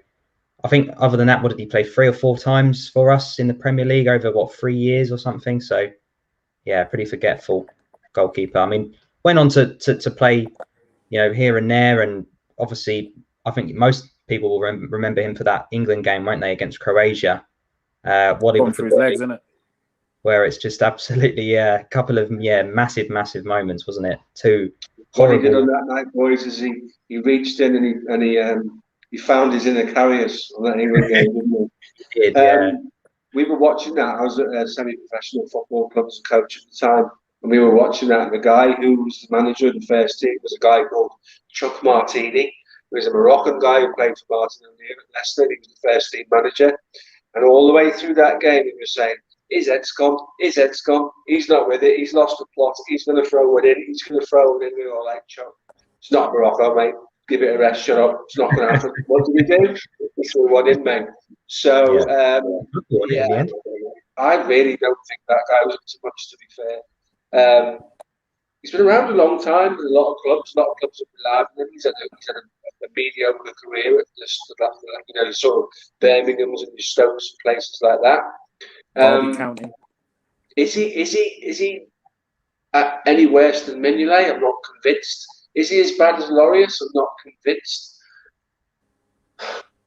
I think other than that, what did he play 3 or 4 times for us in the Premier League over 3 years or something? So yeah, pretty forgetful goalkeeper. I mean, went on to play, here and there, and obviously I think most people will remember him for that England game, won't they, against Croatia? What he was through his legs, isn't it? Where it's just absolutely a couple of massive moments, wasn't it? 2 horrible. What he did on that night, boys, is he reached in and he found his inner Karius on that England game, didn't he? He did, we were watching that. I was at a semi-professional football club as a coach at the time, and we were watching that. And the guy who was the manager of the first team was a guy called Chuck Martini, who was a Moroccan guy who played for Martin O'Neill at Leicester. He was the first team manager, and all the way through that game, he was saying, "His head's gone. His head's gone. He's not with it. He's lost the plot. He's going to throw it in. He's going to throw it in." We were all like, "Chuck, it's not Morocco, mate. Give it a rest. Shut up. It's not going to happen." What did we do? We threw one in, mate. So, I really don't think that guy was up to much, to be fair. He's been around a long time in a lot of clubs. A lot of clubs have relied on him. He's had a mediocre career at just sort of Birmingham's and Stokes and places like that. County. Is he any worse than Mignolet? I'm not convinced. Is he as bad as Lloris? I'm not convinced.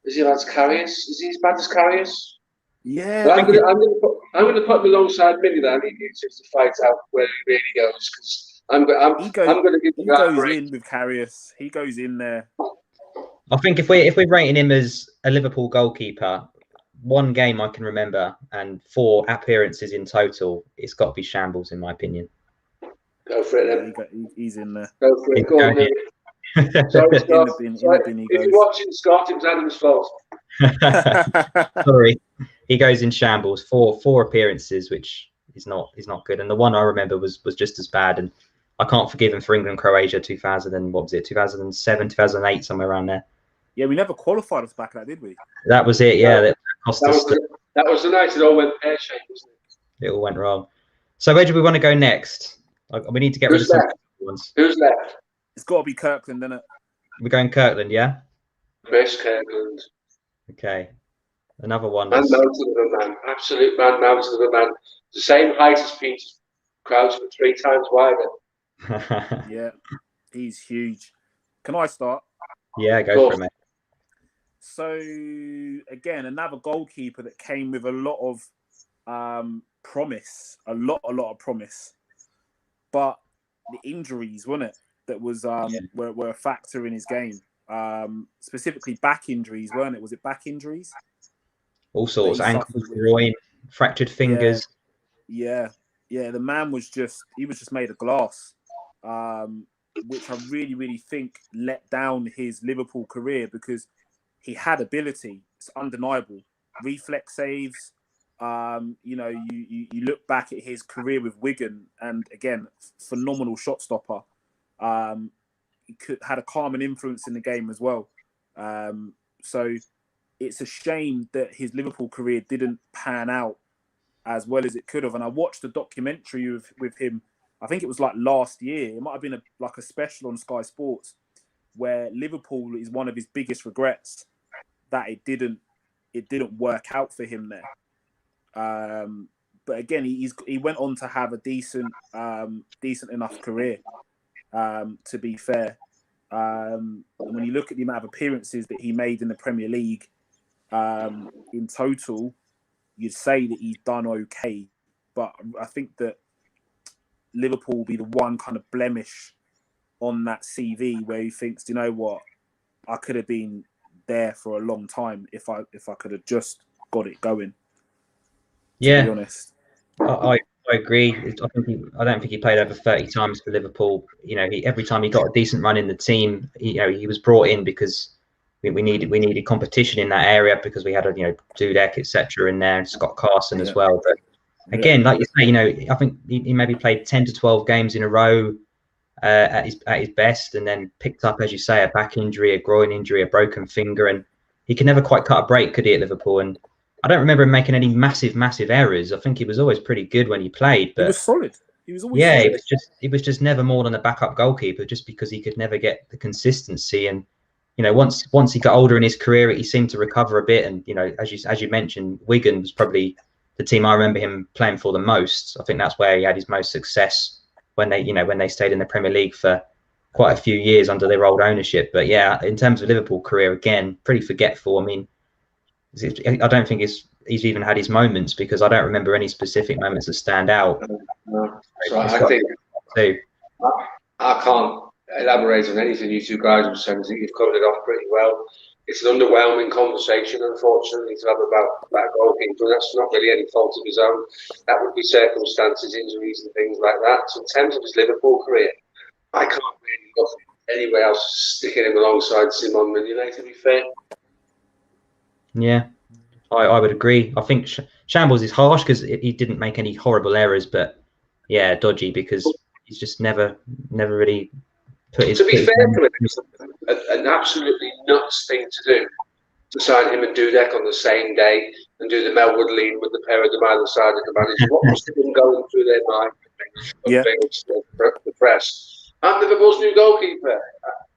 Is he as Karius? Is he as bad as Karius? Yeah. But I'm going to put him alongside Mignolet. I need you to fight out where he really goes, because I'm going to give him that break. In with Karius. He goes in there. I think if we're rating him as a Liverpool goalkeeper, one game I can remember and 4 appearances in total, it's got to be shambles in my opinion. Go for it then. He's in there. Go for it. Go on, sorry, Scott. If you're watching, Scott, it was Adam's fault. Sorry. He goes in shambles. 4 appearances, which is not good. And the one I remember was just as bad. And I can't forgive him for England Croatia 2007, 2008, somewhere around there. Yeah, we never qualified us back that, did we? That was it, yeah. That cost us. That was the night it all went pear-shaped, wasn't it? It all went wrong. So where do we want to go next? We need to get rid of some ones. Who's left? It's got to be Kirkland, isn't it? We're going Kirkland, yeah? Best Kirkland. Okay. Another one. Man mountain of a man. Absolute man mountain of a man. The same height as Peter Crouch, but 3 times wider. Yeah, he's huge. Can I start? Yeah, go for it, mate. So, again, another goalkeeper that came with a lot of promise. A lot of promise. But the injuries, wasn't it? That was were a factor in his game. Specifically back injuries, weren't it? Was it back injuries? All sorts, ankles, groin. fractured fingers. Yeah. The man was just made of glass, which I really, really think let down his Liverpool career because he had ability. It's undeniable. Reflex saves. You look back at his career with Wigan, and again, phenomenal shot stopper. He had a calming influence in the game as well. So it's a shame that his Liverpool career didn't pan out as well as it could have. And I watched a documentary with him. I think it was like last year. It might have been a special on Sky Sports, where Liverpool is one of his biggest regrets that it didn't work out for him there. But again, he went on to have a decent enough career. To be fair, and when you look at the amount of appearances that he made in the Premier League, in total, you'd say that he's done okay. But I think that Liverpool will be the one kind of blemish on that CV where he thinks, you know what, I could have been there for a long time if I could have just got it going. To be honest, I agree. I don't think he played over 30 times for Liverpool. Every time he got a decent run in the team, he was brought in because we needed competition in that area because we had Dudek, etc. in there, and Scott Carson as well. But again, like you say, I think he maybe played 10 to 12 games in a row at his best, and then picked up, as you say, a back injury, a groin injury, a broken finger, and he could never quite cut a break, could he, at Liverpool? And I don't remember him making any massive errors. I think he was always pretty good when he played. But he was solid. He was always solid. It was just never more than a backup goalkeeper, just because he could never get the consistency. And once he got older in his career, he seemed to recover a bit. And as you mentioned, Wigan was probably the team I remember him playing for the most. I think that's where he had his most success when they stayed in the Premier League for quite a few years under their old ownership. But yeah, in terms of Liverpool career, again, pretty forgetful. I mean, I don't think he's even had his moments, because I don't remember any specific moments that stand out. So I think I can't elaborate on anything you two guys have said. I think you've covered it off pretty well. It's an underwhelming conversation, unfortunately, to have about goalkeeper. That's not really any fault of his own. That would be circumstances, injuries, and things like that. So in terms of his Liverpool career, I can't really look anywhere else sticking him alongside Simon Mignolet, to be fair. Yeah, I would agree. I think Shambles is harsh because he didn't make any horrible errors, but yeah, dodgy because he's just never really put his. To be fair to him, it's an absolutely nuts thing to do, to sign him and Dudek on the same day and do the Melwood lead with the pair of them either side of the manager. What must have been going through their mind? The press. I'm Liverpool's new goalkeeper.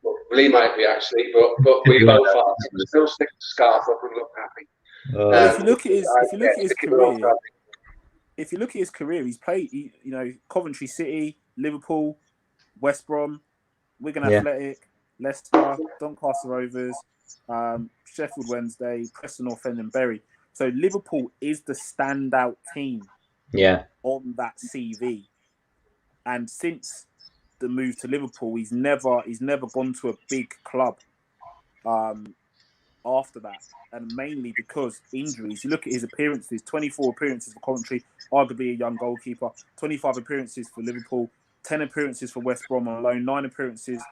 Well, Lee might be actually, but we both are. Still stick the scarf up and look happy. If you look at his career, he's played. Coventry City, Liverpool, West Brom, Wigan Athletic, Leicester, Doncaster Rovers, Sheffield Wednesday, Preston North End, and Bury. So Liverpool is the standout team. On that CV, and since the move to Liverpool, he's never gone to a big club after that, and mainly because injuries. You look at his appearances: 24 appearances for Coventry, arguably a young goalkeeper; 25 appearances for Liverpool, 10 appearances for West Brom on loan, 9 appearances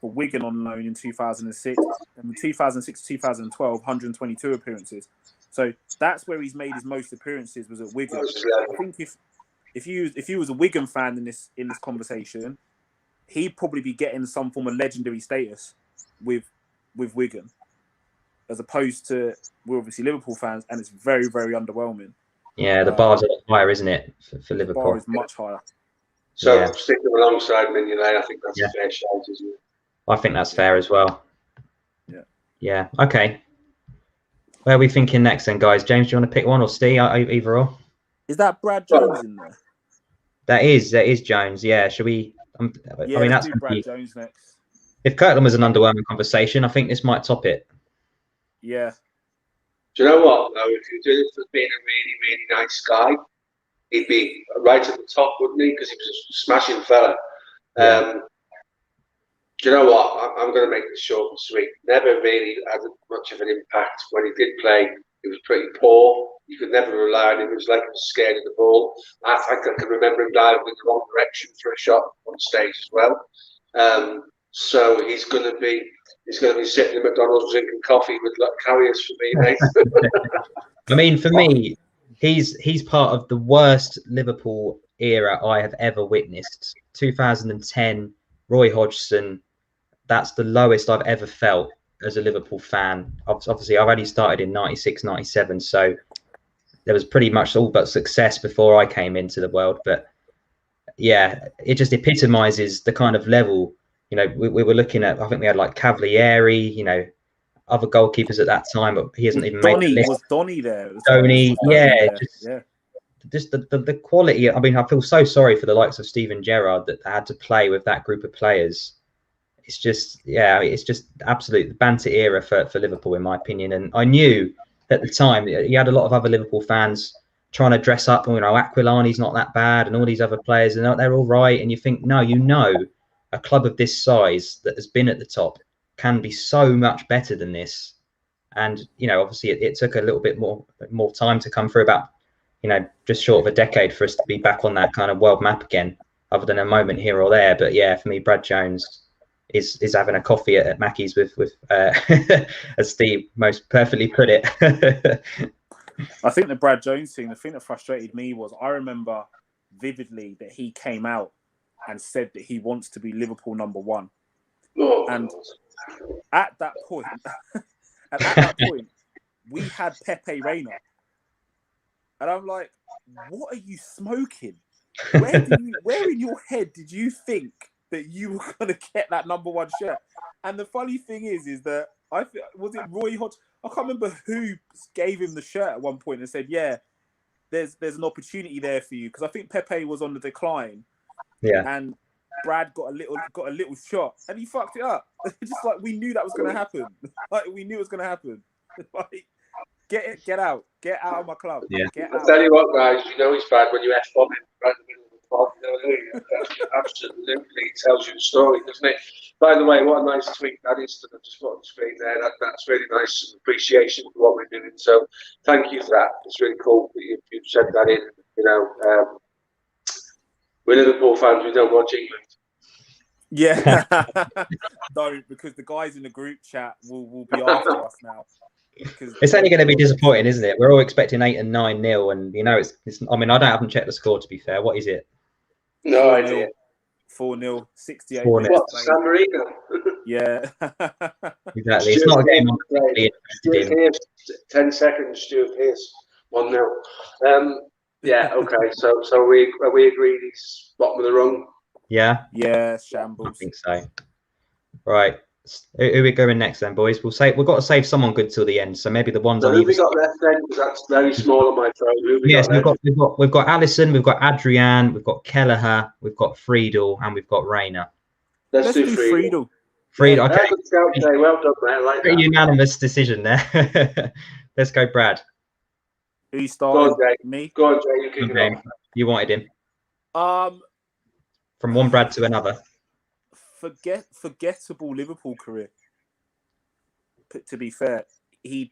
for Wigan on loan in 2006, and from 2006 to 2012, 122 appearances. So that's where he's made his most appearances, was at Wigan. I think if you was a Wigan fan in this conversation, he'd probably be getting some form of legendary status with Wigan, as opposed to, we're obviously Liverpool fans, and it's very, very underwhelming. Yeah, the bar's a lot higher, isn't it, for Liverpool? The bar is much higher. So stick them alongside Mignolet. I think that's a fair shout, isn't it? I think that's fair as well. Yeah. Okay. Where are we thinking next then, guys? James, do you want to pick one, or Steve? Either or. Is that Brad Jones in there? That is Jones. Yeah. Should we? I mean, that's Brad Jones next. If Kirkland was an underwhelming conversation, I think this might top it. Yeah. Do you know what, though? If you do it for being a really, really nice guy, he'd be right at the top, wouldn't he? Because he was a smashing fella. Do you know what? I'm going to make this short and sweet. Never really had much of an impact. When he did play, he was pretty poor. you could never rely on him. It was like he was scared of the ball. I can remember him diving in the wrong direction for a shot on stage as well. So he's going to be sitting in McDonald's drinking coffee with carriers for me, mate. I mean, for me, he's part of the worst Liverpool era I have ever witnessed. 2010, Roy Hodgson. That's the lowest I've ever felt as a Liverpool fan. Obviously, I've only started in 96, 97, so there was pretty much all but success before I came into the world. But yeah, it just epitomizes the kind of level. You know, we were looking at, I think we had like Cavalieri, you know, other goalkeepers at that time, but he hasn't even made the list. Was Donny there? Donny, yeah, yeah. Just the quality. I mean, I feel so sorry for the likes of Steven Gerrard that they had to play with that group of players. It's just, yeah, it's just absolute banter era for Liverpool, in my opinion. And I knew at the time you had a lot of other Liverpool fans trying to dress up. You know, Aquilani's not that bad, and all these other players, and they're all right. And you think, no, you know, a club of this size that has been at the top can be so much better than this. And you know, obviously, it took a little bit more time to come through, about, you know, just short of a decade for us to be back on that kind of world map again, other than a moment here or there. But yeah, for me, Brad Jones is having a coffee at Mackey's with as Steve most perfectly put it. I think the Brad Jones thing, the thing that frustrated me was, I remember vividly that he came out and said that he wants to be Liverpool #1. And at that point, we had Pepe Reina. And I'm like, what are you smoking? Where in your head did you think that you were going to get that #1 shirt? And the funny thing is that was it Roy Hodge? I can't remember who gave him the shirt at one point and said, yeah, there's an opportunity there for you. Because I think Pepe was on the decline. Yeah. And Brad got a little shot and he fucked it up. Just like, we knew that was going to happen. Like, we knew it was going to happen. Like, get out of my club. Yeah. I'll tell you what, guys, you know he's bad when you F-bomb him right in the middle of the pod. You know what I mean? Absolutely tells you the story, doesn't it? By the way, what a nice tweet that is that I've just put on the screen there. That's really nice appreciation for what we're doing. So thank you for that. It's really cool that you've sent that in. You know, we're Liverpool fans, we don't watch England. Yeah. Don't, because the guys in the group chat will be after us now. It's only going to be disappointing, isn't it? We're all expecting 8 and 9-0, and you know it's. I mean, I haven't checked the score, to be fair. What is it? No idea. 4-0, 68 4-0. minutes. What, San Marino? Yeah. Exactly. It's not a game I'm particularly interested in. 10 seconds, Stuart Pearce, 1-0. Yeah, okay. So we agreed he's bottom of the rung. Yeah. Yeah, I shambles. think so. Right. Who are we going next then, boys? We've got to save someone good till the end. So maybe the ones So on who either we got left then? Because that's very small on my phone. Yes, we've got Allison, we've got Adrian, we've got Kelleher, we've got Friedel, and we've got Rayner. Let's do Friedel. Friedel, okay. Well done, mate. I like Pretty that. unanimous decision there. Let's go, Brad. Who started? Go on, Jay. Me? Go on, Jay. You kick it off. You wanted him. From one Brad to another. Forgettable Liverpool career. To be fair, he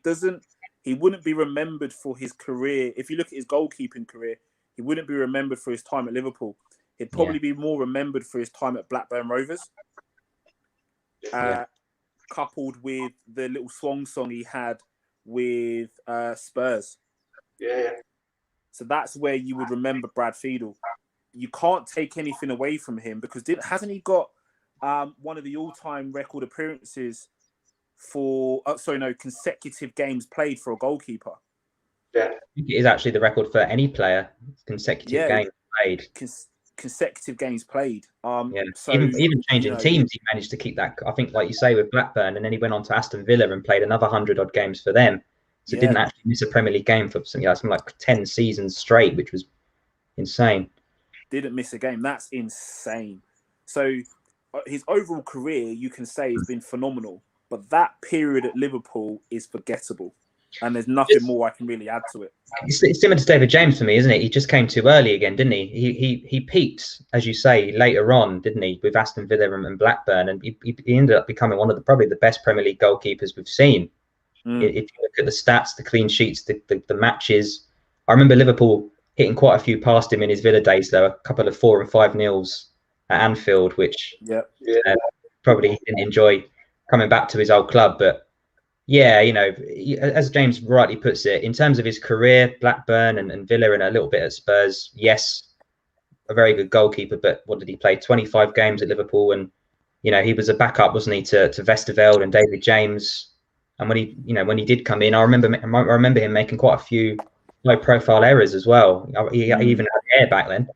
wouldn't be remembered for his career. If you look at his goalkeeping career, he wouldn't be remembered for his time at Liverpool. He'd probably be more remembered for his time at Blackburn Rovers, coupled with the little swan song he had with Spurs. Yeah. So that's where you would remember Brad Friedel. You can't take anything away from him because hasn't he got one of the all-time record appearances for consecutive games played for a goalkeeper? Yeah, I think it is actually the record for any player, consecutive games played. Consecutive games played. So even changing teams, he managed to keep that. I think, like you say, with Blackburn, and then he went on to Aston Villa and played another 100-odd games for them. So didn't actually miss a Premier League game for something like 10 seasons straight, which was insane. Didn't miss a game. That's insane. So his overall career, you can say, has been phenomenal. But that period at Liverpool is forgettable. And there's nothing more I can really add to it. It's similar to David James for me, isn't it? He just came too early again, didn't he? He peaked, as you say, later on, didn't he, with Aston Villa and Blackburn, and he ended up becoming one of probably the best Premier League goalkeepers we've seen. If you look at the stats, the clean sheets, the matches, I remember Liverpool hitting quite a few past him in his Villa days, though, a couple of 4 and 5-0s at Anfield, which probably he didn't enjoy coming back to his old club. But yeah, you know, as James rightly puts it, in terms of his career, Blackburn and Villa and a little bit at Spurs, yes, a very good goalkeeper, but what did he play? 25 games at Liverpool, and you know, he was a backup, wasn't he, to Westerveld and David James. And when he did come in, I remember him making quite a few low-profile errors as well. He even had hair back then.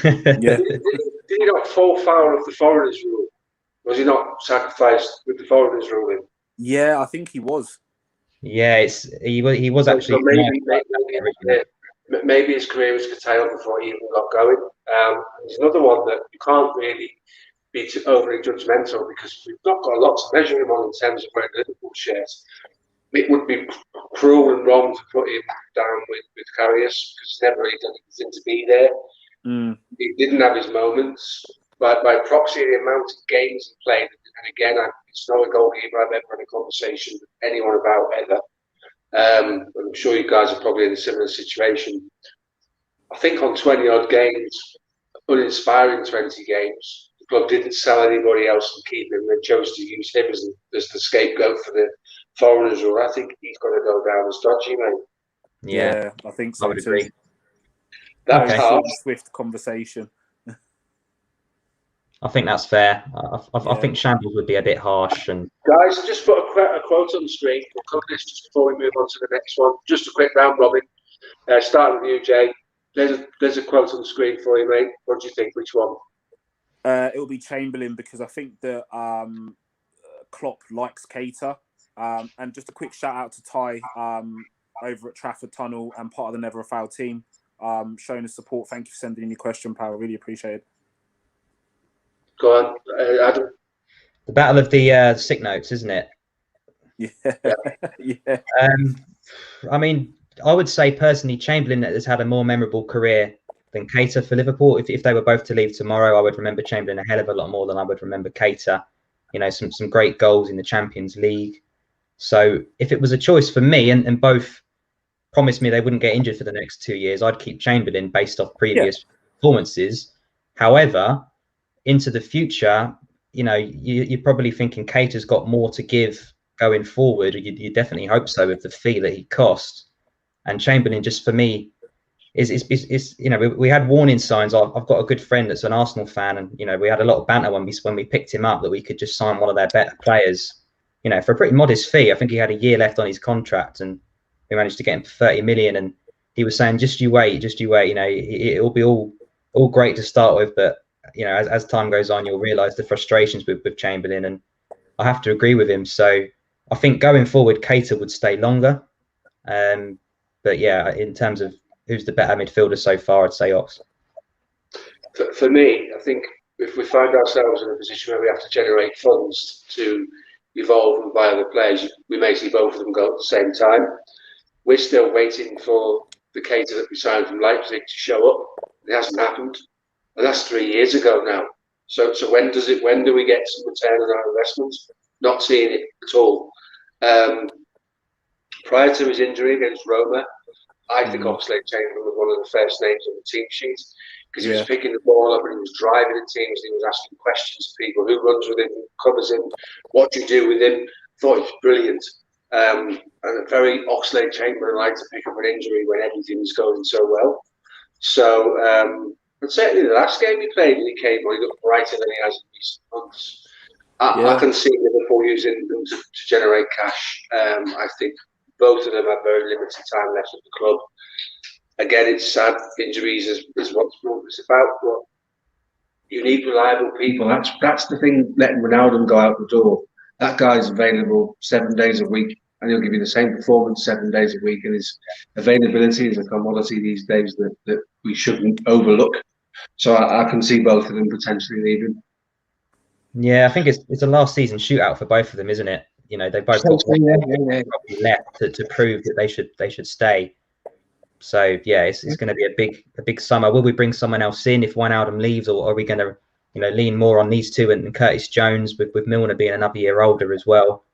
Did he not fall foul of the foreigners rule? Was he not sacrificed with the foreigners rule in? Yeah, I think he was. Yeah, he was actually. So maybe his career was curtailed before he even got going. There's another one that you can't really be overly judgmental because we've not got a lot to measure him on in terms of wearing Liverpool shirts. It would be cruel and wrong to put him down with Karius because he's never really done anything to be there. He didn't have his moments. By proxy, the amount of games he played, and again, it's not a goalkeeper I've ever had a conversation with anyone about ever. I'm sure you guys are probably in a similar situation. I think on 20-odd games, uninspiring 20 games, the club didn't sell anybody else and keep him. They chose to use him as the scapegoat for the foreigners rule. I think he's got to go down as dodgy, mate. Yeah, I think so too. That's hard. Swift conversation. I think that's fair. I think shambles would be a bit harsh. And guys, just put a quote on the screen. We'll cover this just before we move on to the next one. Just a quick round robin. Starting with you, Jay. There's a quote on the screen for you, mate. What do you think? Which one? It'll be Chamberlain because I think that Klopp likes Keita. And just a quick shout out to Ty over at Trafford Tunnel and part of the Never a Foul team showing us support. Thank you for sending in your question, pal. Really appreciate it. Go on, Adam. The battle of the sick notes, isn't it? Yeah. I mean, I would say personally, Chamberlain has had a more memorable career than Keita for Liverpool. If they were both to leave tomorrow, I would remember Chamberlain a hell of a lot more than I would remember Keita. You know, some great goals in the Champions League. So if it was a choice for me, and both promised me they wouldn't get injured for the next 2 years, I'd keep Chamberlain based off previous performances. However, into the future, you know, you're probably thinking Keita's got more to give going forward. You definitely hope so with the fee that he cost. And Chamberlain, just for me, is you know, we had warning signs. I've got a good friend that's an Arsenal fan, and you know, we had a lot of banter when we picked him up that we could just sign one of their better players, you know, for a pretty modest fee. I think he had a year left on his contract, and we managed to get him for 30 million. And he was saying, just you wait. You know, it'll be all great to start with, but you know, as time goes on, you'll realise the frustrations with Chamberlain, and I have to agree with him. So I think going forward, Keita would stay longer. But yeah, in terms of who's the better midfielder so far, I'd say Ox. For me, I think if we find ourselves in a position where we have to generate funds to evolve and buy other players, we may see both of them go at the same time. We're still waiting for the Keita that we signed from Leipzig to show up. It hasn't happened. And that's 3 years ago now. So when do we get some return on our investments? Not seeing it at all. Prior to his injury against Roma, I think Oxlade-Chamberlain was one of the first names on the team sheet because he was picking the ball up and he was driving the teams and he was asking questions to people: who runs with him, who covers him, what do you do with him? Thought he was brilliant. And a very Oxlade-Chamberlain liked to pick up an injury when everything was going so well. So, but certainly the last game he played when he came on, he looked brighter than he has in recent months. I can see Liverpool using them to generate cash. I think both of them have very limited time left at the club. Again, it's sad. Injuries is what's brought this about. But you need reliable people. That's the thing. Letting Ronaldo go out the door. That guy's available 7 days a week, and he'll give you the same performance 7 days a week. And his availability is a commodity these days that we shouldn't overlook. So I can see both of them potentially leaving. Yeah, I think it's a last season shootout for both of them, isn't it? You know, they both got left to prove that they should stay. So yeah, it's going to be a big summer. Will we bring someone else in if Wijnaldum leaves, or are we going to, you know, lean more on these two and Curtis Jones with Milner being another year older as well?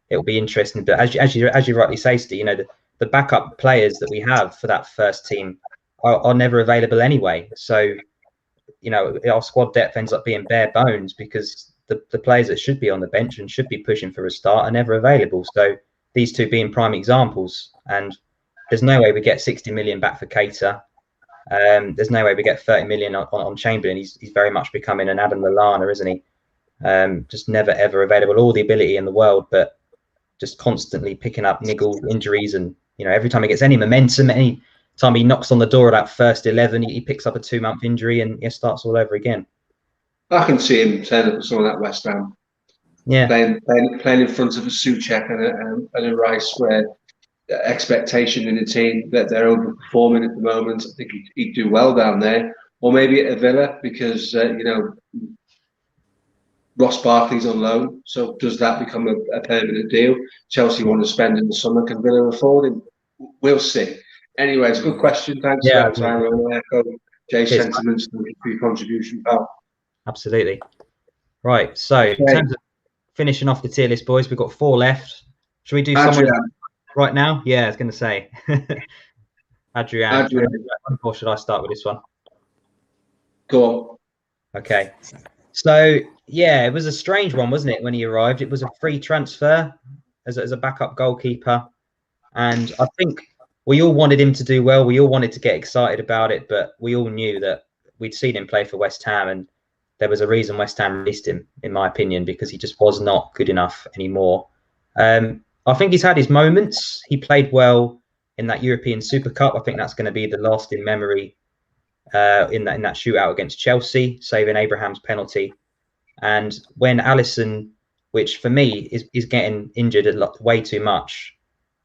It'll be interesting. But as you rightly say, Steve, you know, the backup players that we have for that first team are never available anyway. So, you know, our squad depth ends up being bare bones because the players that should be on the bench and should be pushing for a start are never available. So these two being prime examples. And there's no way we get 60 million back for Keita. There's no way we get 30 million on Chamberlain. He's very much becoming an Adam Lallana, isn't he? Just never ever available, all the ability in the world, but just constantly picking up niggles, injuries, and you know, every time he gets any momentum, any time he knocks on the door of that first 11, he picks up a 2-month injury and it starts all over again. I can see him turning up for someone at West Ham. Yeah, playing in front of a Souček and a Rice, where expectation in the team that they're overperforming at the moment. I think he'd do well down there, or maybe at a Villa because you know, Ross Barkley's on loan. So does that become a permanent deal? Chelsea want to spend in the summer. Can Villa afford him? We'll see. Anyway, it's a good question. Thanks for that, Tyler. I echo Jay's sentiments for your contribution, pal. Absolutely. Right. So in terms of finishing off the tier list, boys, we've got 4 left. Should we do someone right now? Yeah, I was going to say. Adrian. Or should I start with this one? Go on. Okay. So, yeah, it was a strange one, wasn't it, when he arrived? It was a free transfer as a backup goalkeeper. And I think we all wanted him to do well. We all wanted to get excited about it, but we all knew that we'd seen him play for West Ham, and there was a reason West Ham released him, in my opinion, because he just was not good enough anymore. I think he's had his moments. He played well in that European Super Cup. I think that's going to be the lasting memory in that shootout against Chelsea, saving Abraham's penalty. And when Alisson, which for me is getting injured way too much,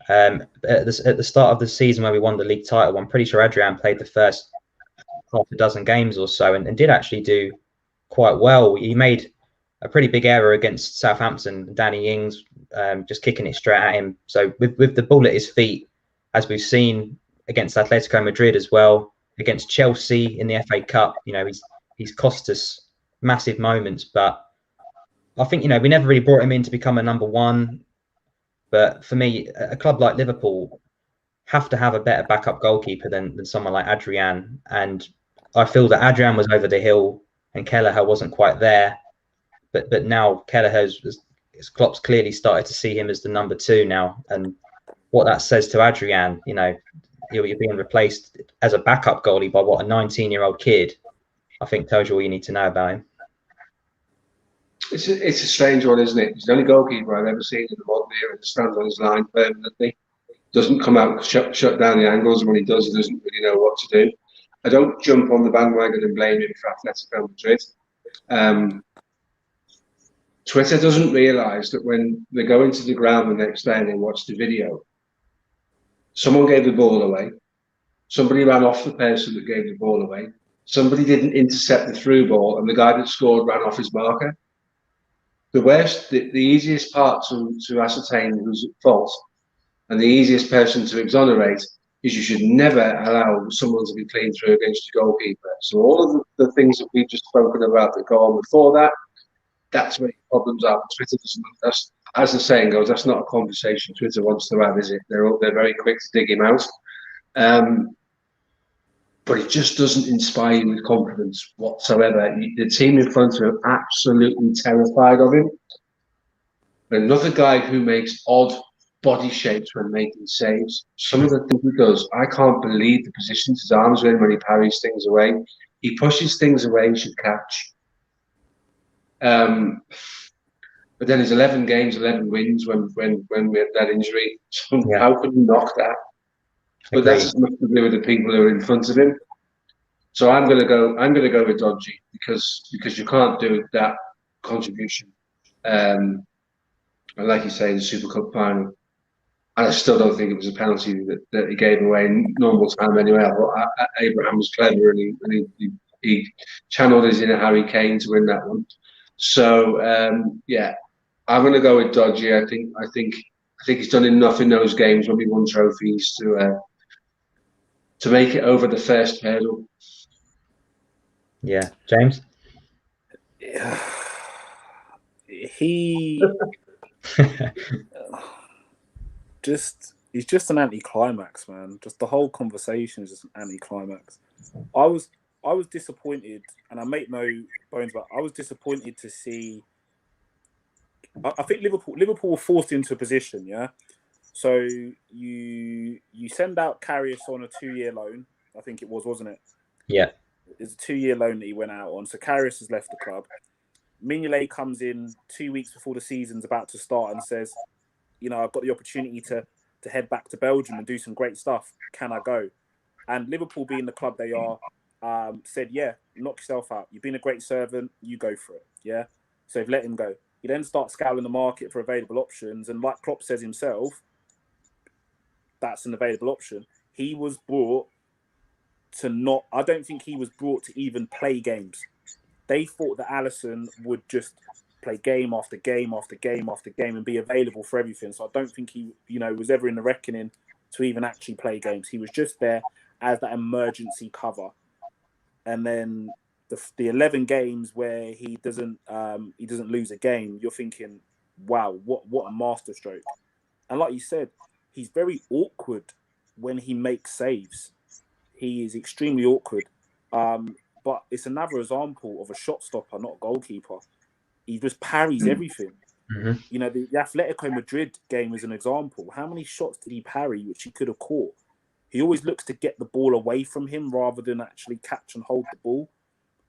at the start of the season when we won the league title, I'm pretty sure Adrian played the first half a dozen games or so and did actually do quite well. He made a pretty big error against Southampton, Danny Ings, just kicking it straight at him. So with the ball at his feet, as we've seen against Atletico Madrid as well, against Chelsea in the FA Cup, you know, he's cost us massive moments. But I think, you know, we never really brought him in to become a number one. But for me, a club like Liverpool have to have a better backup goalkeeper than someone like Adrian. And I feel that Adrian was over the hill and Kelleher wasn't quite there. But now Kelleher's Klopp's clearly started to see him as the number 2 now. And what that says to Adrian, you know, you're being replaced as a backup goalie by a 19-year-old kid, I think tells you all you need to know about him. It's a strange one, isn't it? He's the only goalkeeper I've ever seen in the modern era that stands on his line permanently. Doesn't come out and shut down the angles, and when he does, he doesn't really know what to do. I don't jump on the bandwagon and blame him for Atletico Madrid. Twitter doesn't realise that when they go into the ground the next day and they watch the video, someone gave the ball away, somebody ran off the person that gave the ball away, somebody didn't intercept the through ball, and the guy that scored ran off his marker. The easiest part to ascertain who's at fault and the easiest person to exonerate is you should never allow someone to be clean through against your goalkeeper. So all of the things that we've just spoken about that go on before that, that's where problems are. Twitter doesn't. That's, as the saying goes, that's not a conversation Twitter wants to have, is it? They're very quick to dig him out. But it just doesn't inspire you with confidence whatsoever. The team in front of him are absolutely terrified of him. Another guy who makes odd body shapes when making saves. Some of the things he does, I can't believe the positions his arms are in when he parries things away. He pushes things away he should catch. But then his 11 games, 11 wins when we had that injury. So how could he knock that? But that's as much to do with the people who are in front of him. So I'm gonna go with Dodgy because you can't do that contribution. And like you say, the Super Cup final, and I still don't think it was a penalty that he gave away in normal time anyway. I thought Abraham was clever and he channeled his inner Harry Kane to win that one. So yeah, I'm gonna go with Dodgy. I think he's done enough in those games when we won trophies to make it over the first hurdle. Yeah, James. He just He's just an anticlimax, man. Just the whole conversation is just an anticlimax. I was disappointed, and I make no bones about. I was disappointed to see. I think Liverpool were forced into a position, yeah. So you send out Karius on a 2-year loan. I think it was, wasn't it? Yeah. It's a 2-year loan that he went out on. So Karius has left the club. Mignolet comes in 2 weeks before the season's about to start and says, I've got the opportunity to head back to Belgium and do some great stuff. Can I go? And Liverpool, being the club they are, said, yeah, knock yourself out. You've been a great servant. You go for it. Yeah. So they've let him go. He then starts scouring the market for available options. And like Klopp says himself, that's an available option. He was brought to I don't think he was brought to even play games. They thought that Alisson would just play game after game after game after game and be available for everything. So I don't think he, was ever in the reckoning to even actually play games. He was just there as that emergency cover. And then the 11 games where he doesn't lose a game, you're thinking, wow, what a masterstroke. And like you said, he's very awkward when he makes saves. He is extremely awkward. But it's another example of a shot stopper, not a goalkeeper. He just parries everything. Mm-hmm. The Atletico Madrid game is an example. How many shots did he parry which he could have caught? He always looks to get the ball away from him rather than actually catch and hold the ball,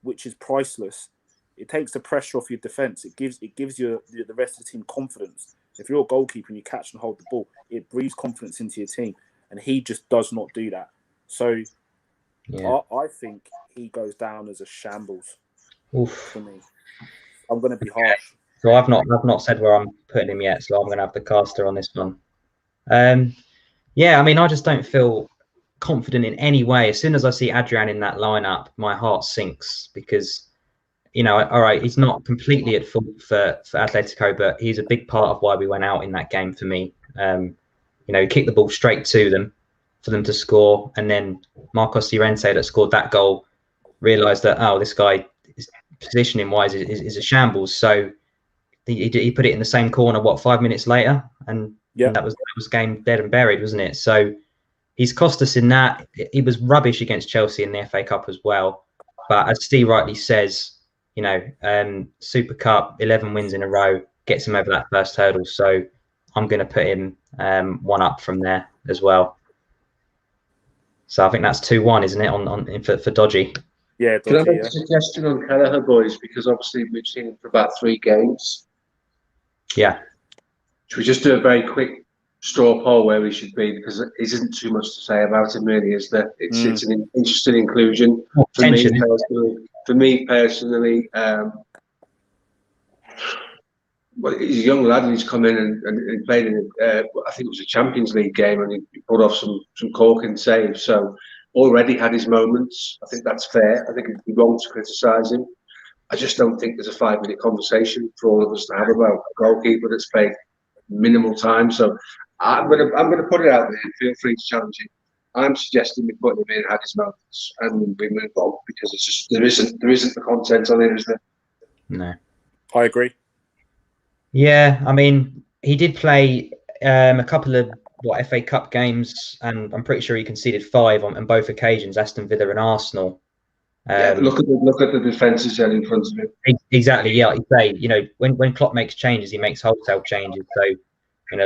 which is priceless. It takes the pressure off your defense. It gives you the rest of the team confidence. If you're a goalkeeper and you catch and hold the ball, it breathes confidence into your team. And he just does not do that. So yeah. I think he goes down as a shambles. Oof. For me. I'm going to be harsh. So I've not said where I'm putting him yet, so I'm going to have the caster on this one. Yeah, I mean, I just don't feel confident in any way. As soon as I see Adrian in that lineup, my heart sinks because, all right, he's not completely at fault for Atletico, but he's a big part of why we went out in that game for me. He kicked the ball straight to them for them to score, and then Marcos Llorente that scored that goal realised that, this guy is positioning wise is a shambles. So he put it in the same corner 5 minutes later, and that was game dead and buried, wasn't it? So he's cost us in that. He was rubbish against Chelsea in the FA Cup as well. But as Steve rightly says, Super Cup, 11 wins in a row, gets him over that first hurdle. So I'm going to put him one up from there as well. So I think that's 2-1, isn't it, for Dodgy? Yeah, Can I make a suggestion on Kelleher, boys? Because obviously we've seen him for about 3 games. Yeah. Should we just do a very quick straw poll where we should be? Because there isn't too much to say about him, really, is there? It's an interesting inclusion for me personally. Well, he's a young lad and he's come in and played in, I think it was a Champions League game, and he pulled off some corking saves. So already had his moments. I think that's fair. I think it'd be wrong to criticise him. I just don't think there's a 5-minute conversation for all of us to have about a goalkeeper that's played minimal time. So I'm gonna put it out there. Feel free to challenge it. I'm suggesting we put him in, had his moments, and we move on because it's just there isn't the content on it, is there? No, I agree. Yeah, I mean, he did play a couple of FA Cup games, and I'm pretty sure he conceded 5 on both occasions, Aston Villa and Arsenal. Yeah, but look at the defences in front of him. Exactly, yeah, like you say, when Klopp makes changes, he makes wholesale changes. So,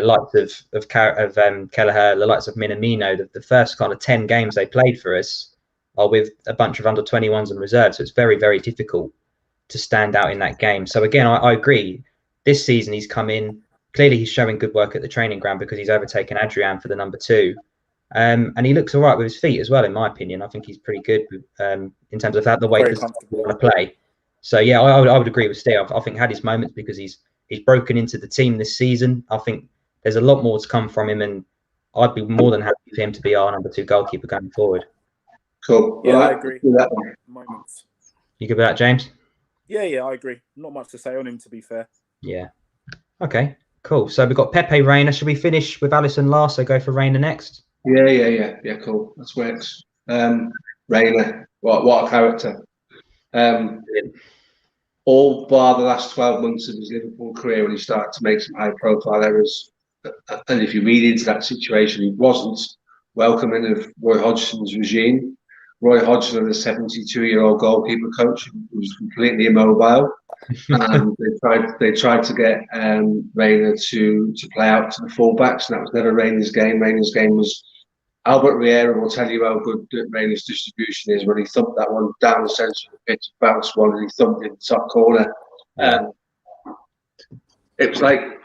likes of Kelleher, the likes of Minamino, the first kind of 10 games they played for us are with a bunch of under-21s and reserves. So it's very, very difficult to stand out in that game. So again, I agree. This season he's come in. Clearly, he's showing good work at the training ground because he's overtaken Adrian for the number 2. And he looks all right with his feet as well, in my opinion. I think he's pretty good in terms of the way he want to play. So yeah, I would agree with Steve. I think had his moments because he's broken into the team this season. I think there's a lot more to come from him, and I'd be more than happy for him to be our number 2 goalkeeper going forward. Cool. Yeah, I agree. Moments. You good with that, James? Yeah, I agree. Not much to say on him, to be fair. Yeah. Okay. Cool. So we've got Pepe, Reina. Should we finish with Alisson last? So go for Reina next. Yeah. Cool. That works. Reina, what a character. All bar the last 12 months of his Liverpool career when he started to make some high-profile errors. and if you read into that situation, he wasn't welcoming of Roy Hodgson's regime. Roy Hodgson, a 72-year-old goalkeeper coach, who was completely immobile, and they tried to get Rayner to play out to the fullbacks, and that was never Rayner's game. Rayner's game was Albert Riera will tell you how good Rayner's distribution is when he thumped that one down the centre of the pitch, bounced one, and he thumped it in the top corner. It was like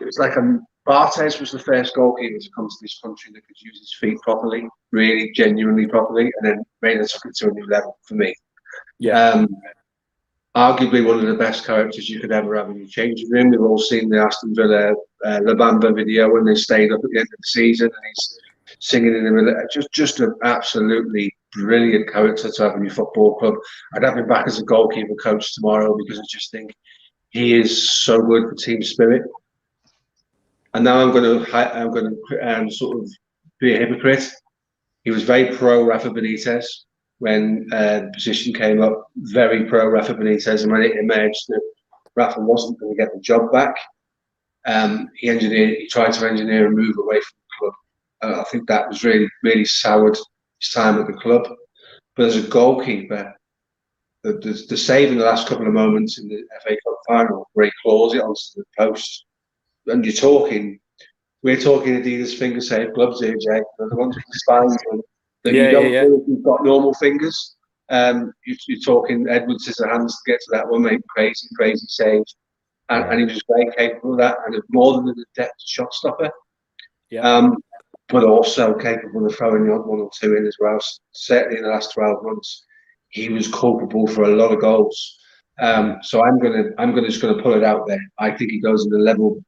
Barthez was the first goalkeeper to come to this country that could use his feet properly, really genuinely properly, and then Rayner took it to a new level for me. Yeah. Arguably one of the best characters you could ever have in your changing room. We've all seen the Aston Villa La Bamba video when they stayed up at the end of the season, and he's singing in the middle. Just an absolutely brilliant character to have in your football club. I'd have him back as a goalkeeper coach tomorrow because I just think he is so good for team spirit. And now I'm going to sort of be a hypocrite. He was very pro Rafa Benitez when the position came up, very pro Rafa Benitez, and when it emerged that Rafa wasn't going to get the job back, he tried to engineer a move away from the club. I think that was really soured his time at the club. But as a goalkeeper, the save in the last couple of moments in the FA Cup final, where he claws it onto the post, and we're talking Adidas finger safe gloves here, Jay. They're the ones with the spines that you don't feel if you've got normal fingers. You're talking Edwards' hands to get to that one, mate. Crazy save. And he was very capable of that, and more than a depth shot stopper. Yeah. But also capable of throwing the odd one or two in as well. Certainly in the last 12 months, he was culpable for a lot of goals. So I'm just gonna put it out there. I think he goes in the level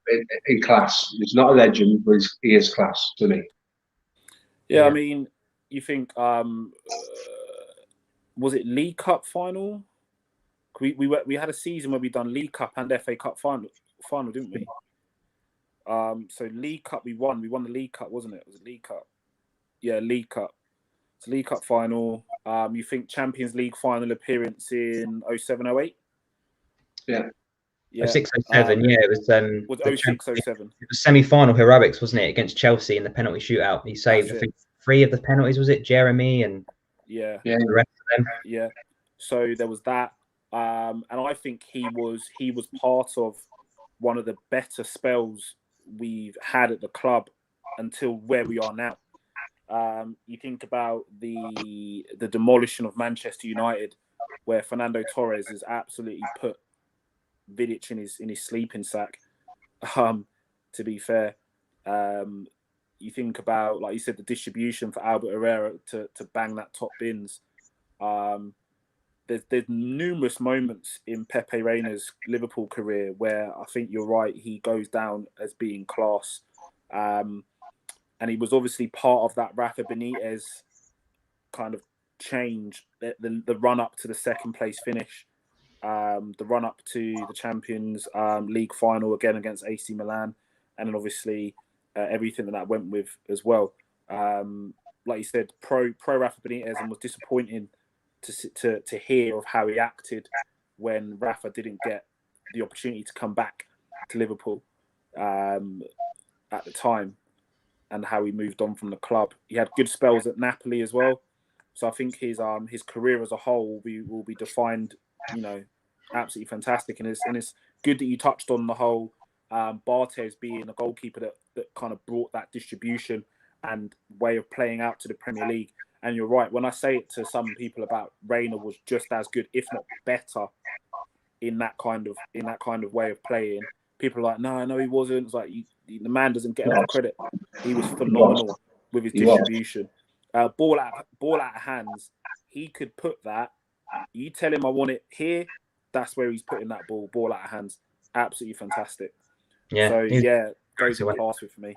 in class. He's not a legend, but he is class to me. Yeah, I mean, you think was it League Cup final? We had a season where we done League Cup and FA Cup final, didn't we? So League Cup we won. We won the League Cup, wasn't it? Was it League Cup? Yeah, League Cup. It's League Cup final. You think Champions League final appearance in 07-08? Yeah. 06-07, yeah, it was 06-07. It was semi-final heroics, wasn't it, against Chelsea in the penalty shootout? He saved, I think, 3 of the penalties. Was it Jeremy and the rest of them? Yeah. So there was that, and I think he was part of one of the better spells we've had at the club until where we are now. You think about the demolition of Manchester United, where Fernando Torres has absolutely put Vidic in his sleeping sack. To be fair, you think about, like you said, the distribution for Albert Herrera to bang that top bins. There's numerous moments in Pepe Reina's Liverpool career where I think you're right, he goes down as being class. And he was obviously part of that Rafa Benitez kind of change, the run up to the second place finish, the run up to the Champions League final again against AC Milan, and then obviously everything that went with as well. Like you said, pro Rafa Benitez, and was disappointing to hear of how he acted when Rafa didn't get the opportunity to come back to Liverpool at the time, and how he moved on from the club. He had good spells at Napoli as well. So I think his career as a whole will be defined, absolutely fantastic. And it's good that you touched on the whole Barthez being a goalkeeper that kind of brought that distribution and way of playing out to the Premier League. And you're right, when I say it to some people about Rayner was just as good, if not better, in that kind of way of playing, people are like, no, he wasn't. It's like the man doesn't get enough credit. He was phenomenal with his distribution. Ball out of hands. He could put that. You tell him I want it here. That's where he's putting that ball out of hands. Absolutely fantastic. Yeah. So goes in class with me.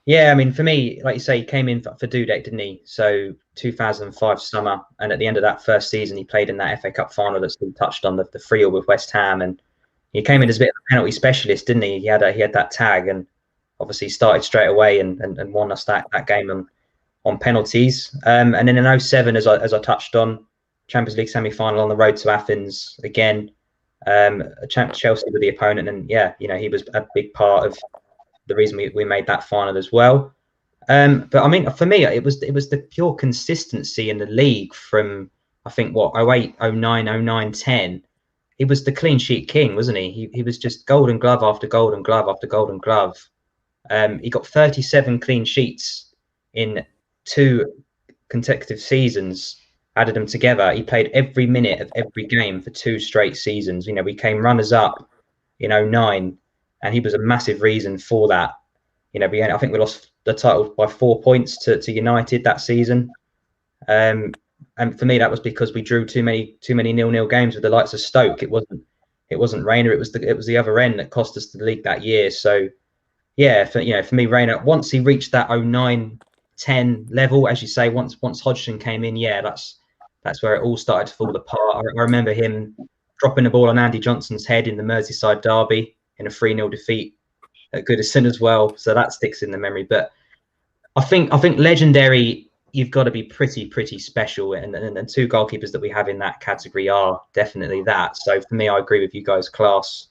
Yeah, I mean, for me, like you say, he came in for Dudek, didn't he? So 2005 summer, and at the end of that first season, he played in that FA Cup final that's been touched on, the 3-0 with West Ham, and he came in as a bit of a penalty specialist, didn't he? He had that tag, and obviously started straight away and won us that game on penalties. And then in 07, as I touched on, Champions League semi-final on the road to Athens again. Chelsea were the opponent, and he was a big part of the reason we made that final as well. But I mean, for me, it was the pure consistency in the league from, I think, what, 08, 09, 09, 10. He was the clean sheet king, wasn't he? He was just golden glove after golden glove after golden glove. He got 37 clean sheets in 2 consecutive seasons. Added them together, he played every minute of every game for 2 straight seasons. You know, we came runners up in 09, and he was a massive reason for that. You know, I think we lost the title by 4 points to United that season. And for me, that was because we drew too many 0-0 games with the likes of Stoke. It wasn't Rayner. It was the other end that cost us the league that year. So yeah, for me, Rayner, once he reached that 09-10 level, as you say, once Hodgson came in, yeah, that's where it all started to fall apart. I remember him dropping the ball on Andy Johnson's head in the Merseyside derby in a 3-0 defeat at Goodison as well. So that sticks in the memory. But I think legendary, you've got to be pretty special, and 2 goalkeepers that we have in that category are definitely that. So for me, I agree with you guys. Class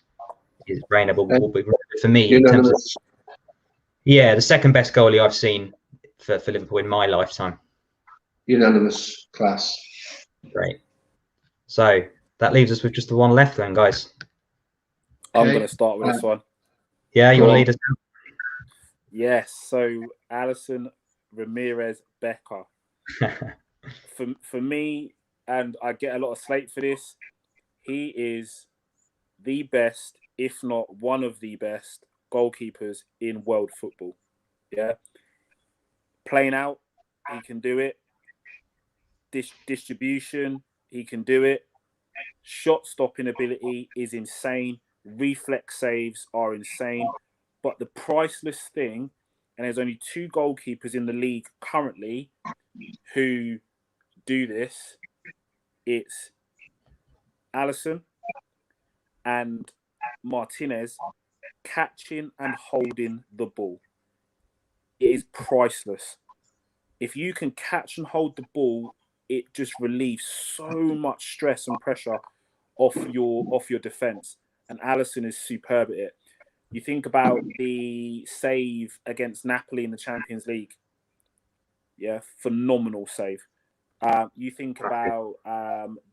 is Rayner will be for me in terms of, yeah, the second best goalie I've seen for Liverpool in my lifetime. Unanimous. Class. Great. So that leaves us with just the one left then, guys. I'm going to start with this one. Yeah, you want to lead us out? Yes. So Alisson, Ramirez, Becker. for me, and I get a lot of slate for this, he is the best, if not one of the best goalkeepers in world football. Yeah. Playing out, he can do it. Distribution, he can do it. Shot stopping ability is insane. Reflex saves are insane. But the priceless thing, and there's only 2 goalkeepers in the league currently who do this, it's Alisson and Martinez catching and holding the ball. It is priceless. If you can catch and hold the ball, it just relieves so much stress and pressure off your defense. And Alisson is superb at it. You think about the save against Napoli in the Champions League. Yeah, phenomenal save. You think about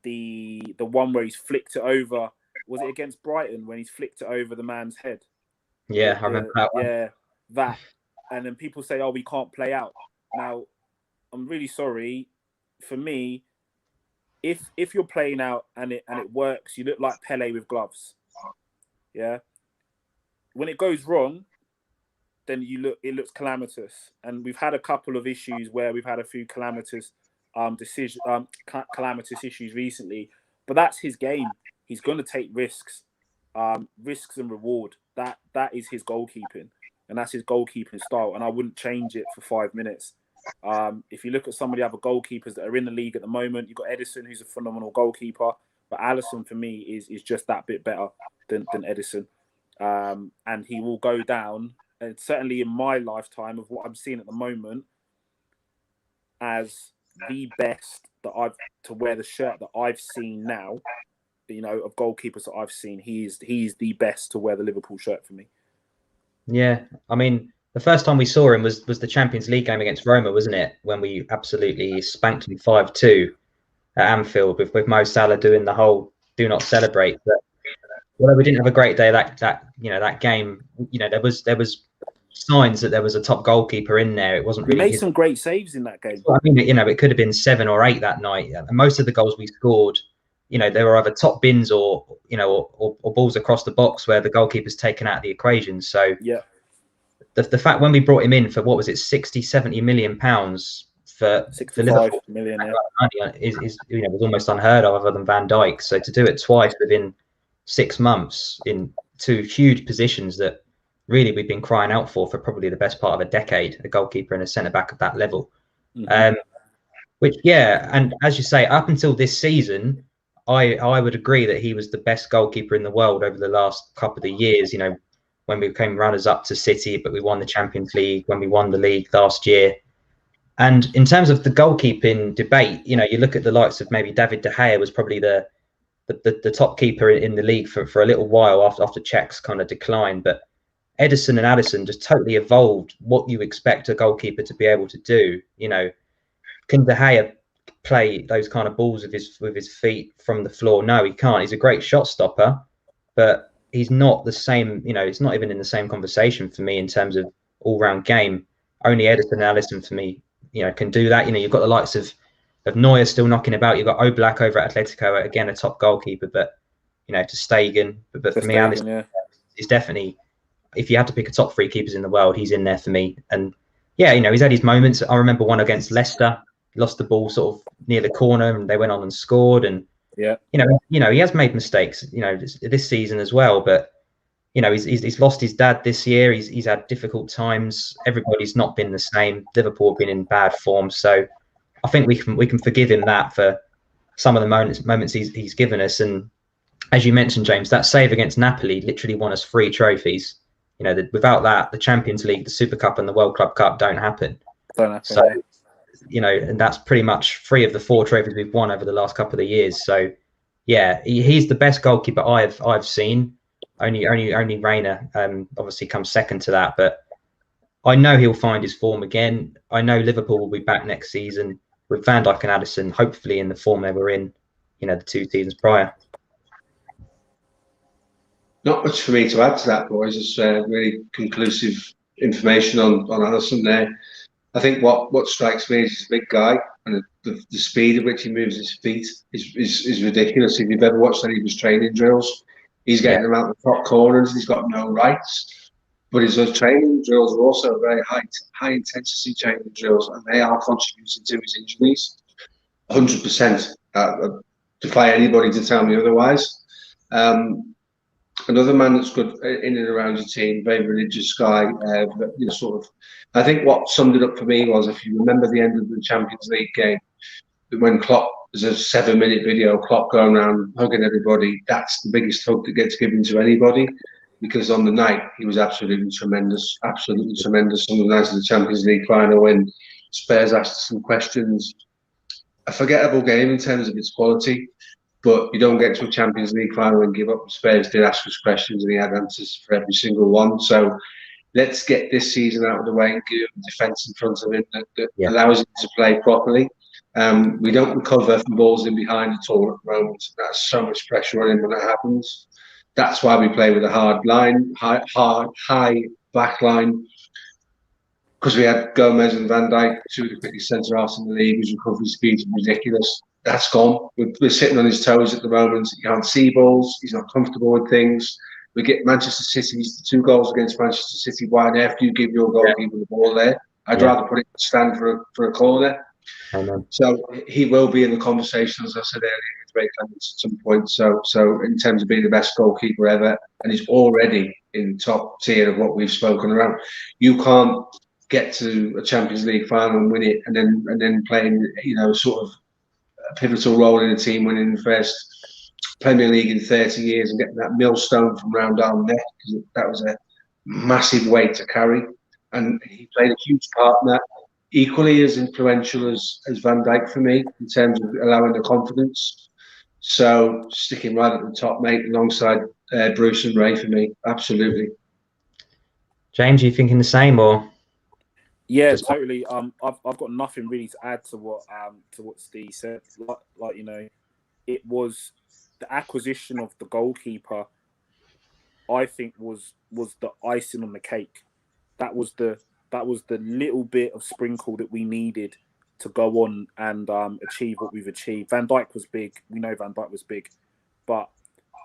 the one where he's flicked it over. Was it against Brighton when he's flicked it over the man's head? Yeah, I remember that one. Yeah, that. And then people say, "Oh, we can't play out." Now, I'm really sorry. For me, if you're playing out and it works, you look like Pele with gloves. Yeah. When it goes wrong, then it looks calamitous. And we've had a couple of issues where we've had a few calamitous issues recently. But that's his game. He's going to take risks, risks and reward. That is his goalkeeping, and that's his goalkeeping style. And I wouldn't change it for 5 minutes. If you look at some of the other goalkeepers that are in the league at the moment, you've got Edison, who's a phenomenal goalkeeper, but Alisson for me is just that bit better than Edison, and he will go down. And certainly in my lifetime of what I'm seeing at the moment, as the best to wear the shirt that I've seen now, you know, of goalkeepers that I've seen, he's the best to wear the Liverpool shirt for me. Yeah, I mean, the first time we saw him was the Champions League game against Roma, wasn't it? When we absolutely spanked him 5-2 at Anfield with Mo Salah doing the whole "do not celebrate." But although we didn't have a great day that game, you know, there was signs that there was a top goalkeeper in there. It wasn't really. He made some great saves in that game. I mean, you know, it could have been 7 or 8 that night. And most of the goals we scored, you know, they were either top bins or balls across the box where the goalkeeper's taken out of the equation. So yeah. The fact when we brought him in for what was it, 60-70 million pounds for 65 million, is you know, was almost unheard of other than Van Dijk. So to do it twice within 6 months in 2 huge positions that really we've been crying out for probably the best part of a decade, a goalkeeper and a centre back of that level. Mm-hmm. Which, yeah, and as you say, up until this season, I would agree that he was the best goalkeeper in the world over the last couple of years. You know, when we became runners-up to City, but we won the Champions League, when we won the league last year. And in terms of the goalkeeping debate, you know, you look at the likes of maybe David De Gea was probably the top keeper in the league for a little while after Czech's kind of decline. But Ederson and Alisson just totally evolved what you expect a goalkeeper to be able to do. You know, can De Gea play those kind of balls with his feet from the floor? No, he can't. He's a great shot stopper, but he's not the same. You know, it's not even in the same conversation for me in terms of all-round game. Only Ederson and Alisson for me, you know, can do that. You know, you've got the likes of Neuer still knocking about. You've got Oblak over at Atletico, again a top goalkeeper, but you know, to Stegen. But for me, Alisson is definitely, if you had to pick a top 3 keepers in the world, he's in there for me. And yeah, you know, he's had his moments. I remember one against Leicester, lost the ball sort of near the corner, and they went on and scored. And yeah, you know, he has made mistakes, you know, this season as well. But you know, he's lost his dad this year. He's had difficult times. Everybody's not been the same. Liverpool have been in bad form, so I think we can forgive him that for some of the moments he's given us. And as you mentioned, James, that save against Napoli literally won us 3 trophies. You know, without that, the Champions League, the Super Cup, and the World Club Cup don't happen. So, you know, and that's pretty much 3 of the 4 trophies we've won over the last couple of years. So, yeah, he's the best goalkeeper I've seen. Only Reina obviously comes second to that, but I know he'll find his form again. I know Liverpool will be back next season with Van Dijk and Alisson, hopefully in the form they were in, you know, the 2 seasons prior. Not much for me to add to that, boys. It's really conclusive information on Alisson there. I think what strikes me is he's a big guy, and the speed at which he moves his feet is ridiculous. If you've ever watched any of his training drills, he's getting them out the top corners. He's got no rights. But his training drills are also very high intensity training drills, and they are contributing to his injuries. 100%. Defy anybody to tell me otherwise. Another man that's good in and around your team, very religious guy. But, you know, sort of, I think what summed it up for me was, if you remember the end of the Champions League game, when Klopp, there's a 7-minute video, Klopp going around hugging everybody. That's the biggest hug that gets given to anybody, because on the night he was absolutely tremendous. Some of the nights of the Champions League final when Spurs asked some questions. A forgettable game in terms of its quality, but you don't get to a Champions League final and give up. Spurs did ask us questions, and he had answers for every single one. So let's get this season out of the way and give him defence in front of him that allows him to play properly. We don't recover from balls in behind at all at the moment. That's so much pressure on him when that happens. That's why we play with a hard line, high back line, because we had Gomez and Van Dijk, 2 of the quickest centre-halves in the league. His recovery speed is ridiculous. That's gone. We're sitting on his toes at the moment. He can't see balls. He's not comfortable with things. We get Manchester City's 2 goals against Manchester City. Why on earth do you give your goalkeeper the ball there? I'd rather put it in the stand for a corner. So he will be in the conversation, as I said earlier, with Ray Clements at some point. So in terms of being the best goalkeeper ever, and he's already in top tier of what we've spoken around. You can't get to a Champions League final and win it, and then playing, you know, sort of a pivotal role in a team, winning the first Premier League in 30 years and getting that millstone from round our neck, because that was a massive weight to carry, and he played a huge part in that. Equally as influential as Van Dijk for me in terms of allowing the confidence. So sticking right at the top, mate, alongside Bruce and Ray for me, absolutely. James, are you thinking the same, or? Yeah, totally. I've got nothing really to add to what Steve said. Like you know, it was the acquisition of the goalkeeper. I think was the icing on the cake. That was the little bit of sprinkle that we needed to go on and achieve what we've achieved. Van Dijk was big. We know Van Dijk was big, but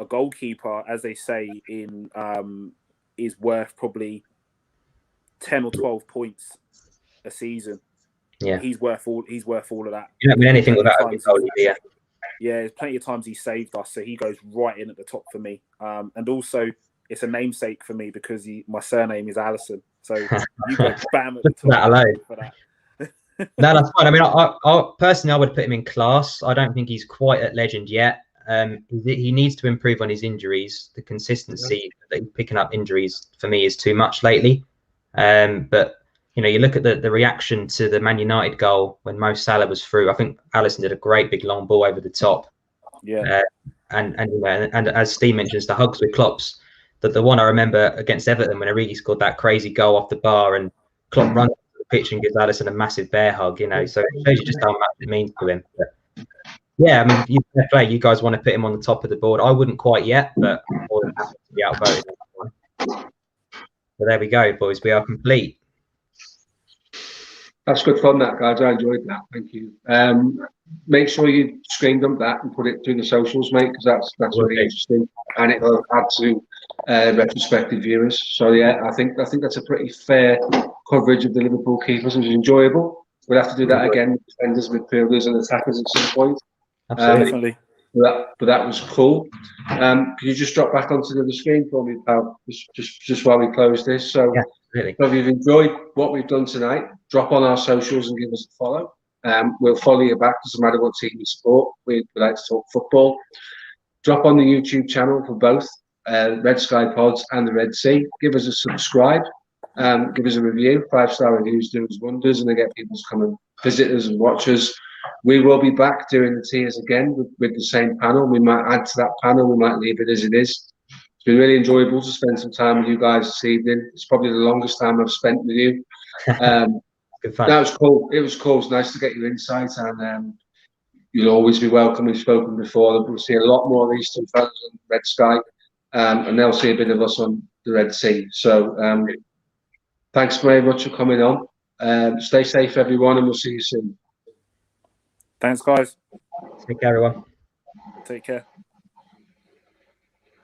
a goalkeeper, as they say is worth probably 10 or 12 points a season. Yeah, he's worth all of that. You don't mean anything without a goalie, yeah. Yeah, there's plenty of times he saved us, so he goes right in at the top for me. And also, it's a namesake for me because my surname is Alisson. So you go bam at the top that alone. for that. No, that's fine. I mean, I personally, I would put him in class. I don't think he's quite at legend yet. He needs to improve on his injuries. The consistency that he's picking up injuries for me is too much lately. But you know, you look at the reaction to the Man United goal when Mo Salah was through. I think Alisson did a great big long ball over the top. Yeah. And you know, and as Steve mentions, the hugs with Klopp's the one I remember against Everton when Origi scored that crazy goal off the bar and Klopp runs to the pitch and gives Alisson a massive bear hug, you know. So it shows you just how much it means to him. But yeah, I mean, fair play. You guys want to put him on the top of the board. I wouldn't quite yet, but I'm more than happy to be outvoted. So there we go, boys. We are complete. That's good fun, that, guys. I enjoyed that. Thank you. Make sure you screen dump that and put it through the socials, mate, because that's really interesting, and it'll add to retrospective viewers. So yeah, I think that's a pretty fair coverage of the Liverpool keepers. It was enjoyable. We'll have to do that again with defenders, midfielders, and attackers at some point. Definitely. But that was cool. Can you just drop back onto the screen for me, pal? Just while we close this. So, really. If you've enjoyed what we've done tonight, drop on our socials and give us a follow. We'll follow you back. Doesn't matter what team you support. We like to talk football. Drop on the YouTube channel for both Red Sky Pods and the Red Sea. Give us a subscribe. Give us a review. 5-star reviews do us wonders, and they get people to come and visit us and watch us. We will be back doing the tiers again with the same panel. We might add to that panel. We might leave it as it is. It's been really enjoyable to spend some time with you guys this evening. It's probably the longest time I've spent with you. Good fun. That was cool. It was cool. It's nice to get your insight, and you'll always be welcome. We've spoken before. We'll see a lot more of these two fellas on Red Sky, and they'll see a bit of us on the Red Sea. So thanks very much for coming on. Stay safe, everyone, and we'll see you soon. Thanks, guys. Take care, everyone. Take care.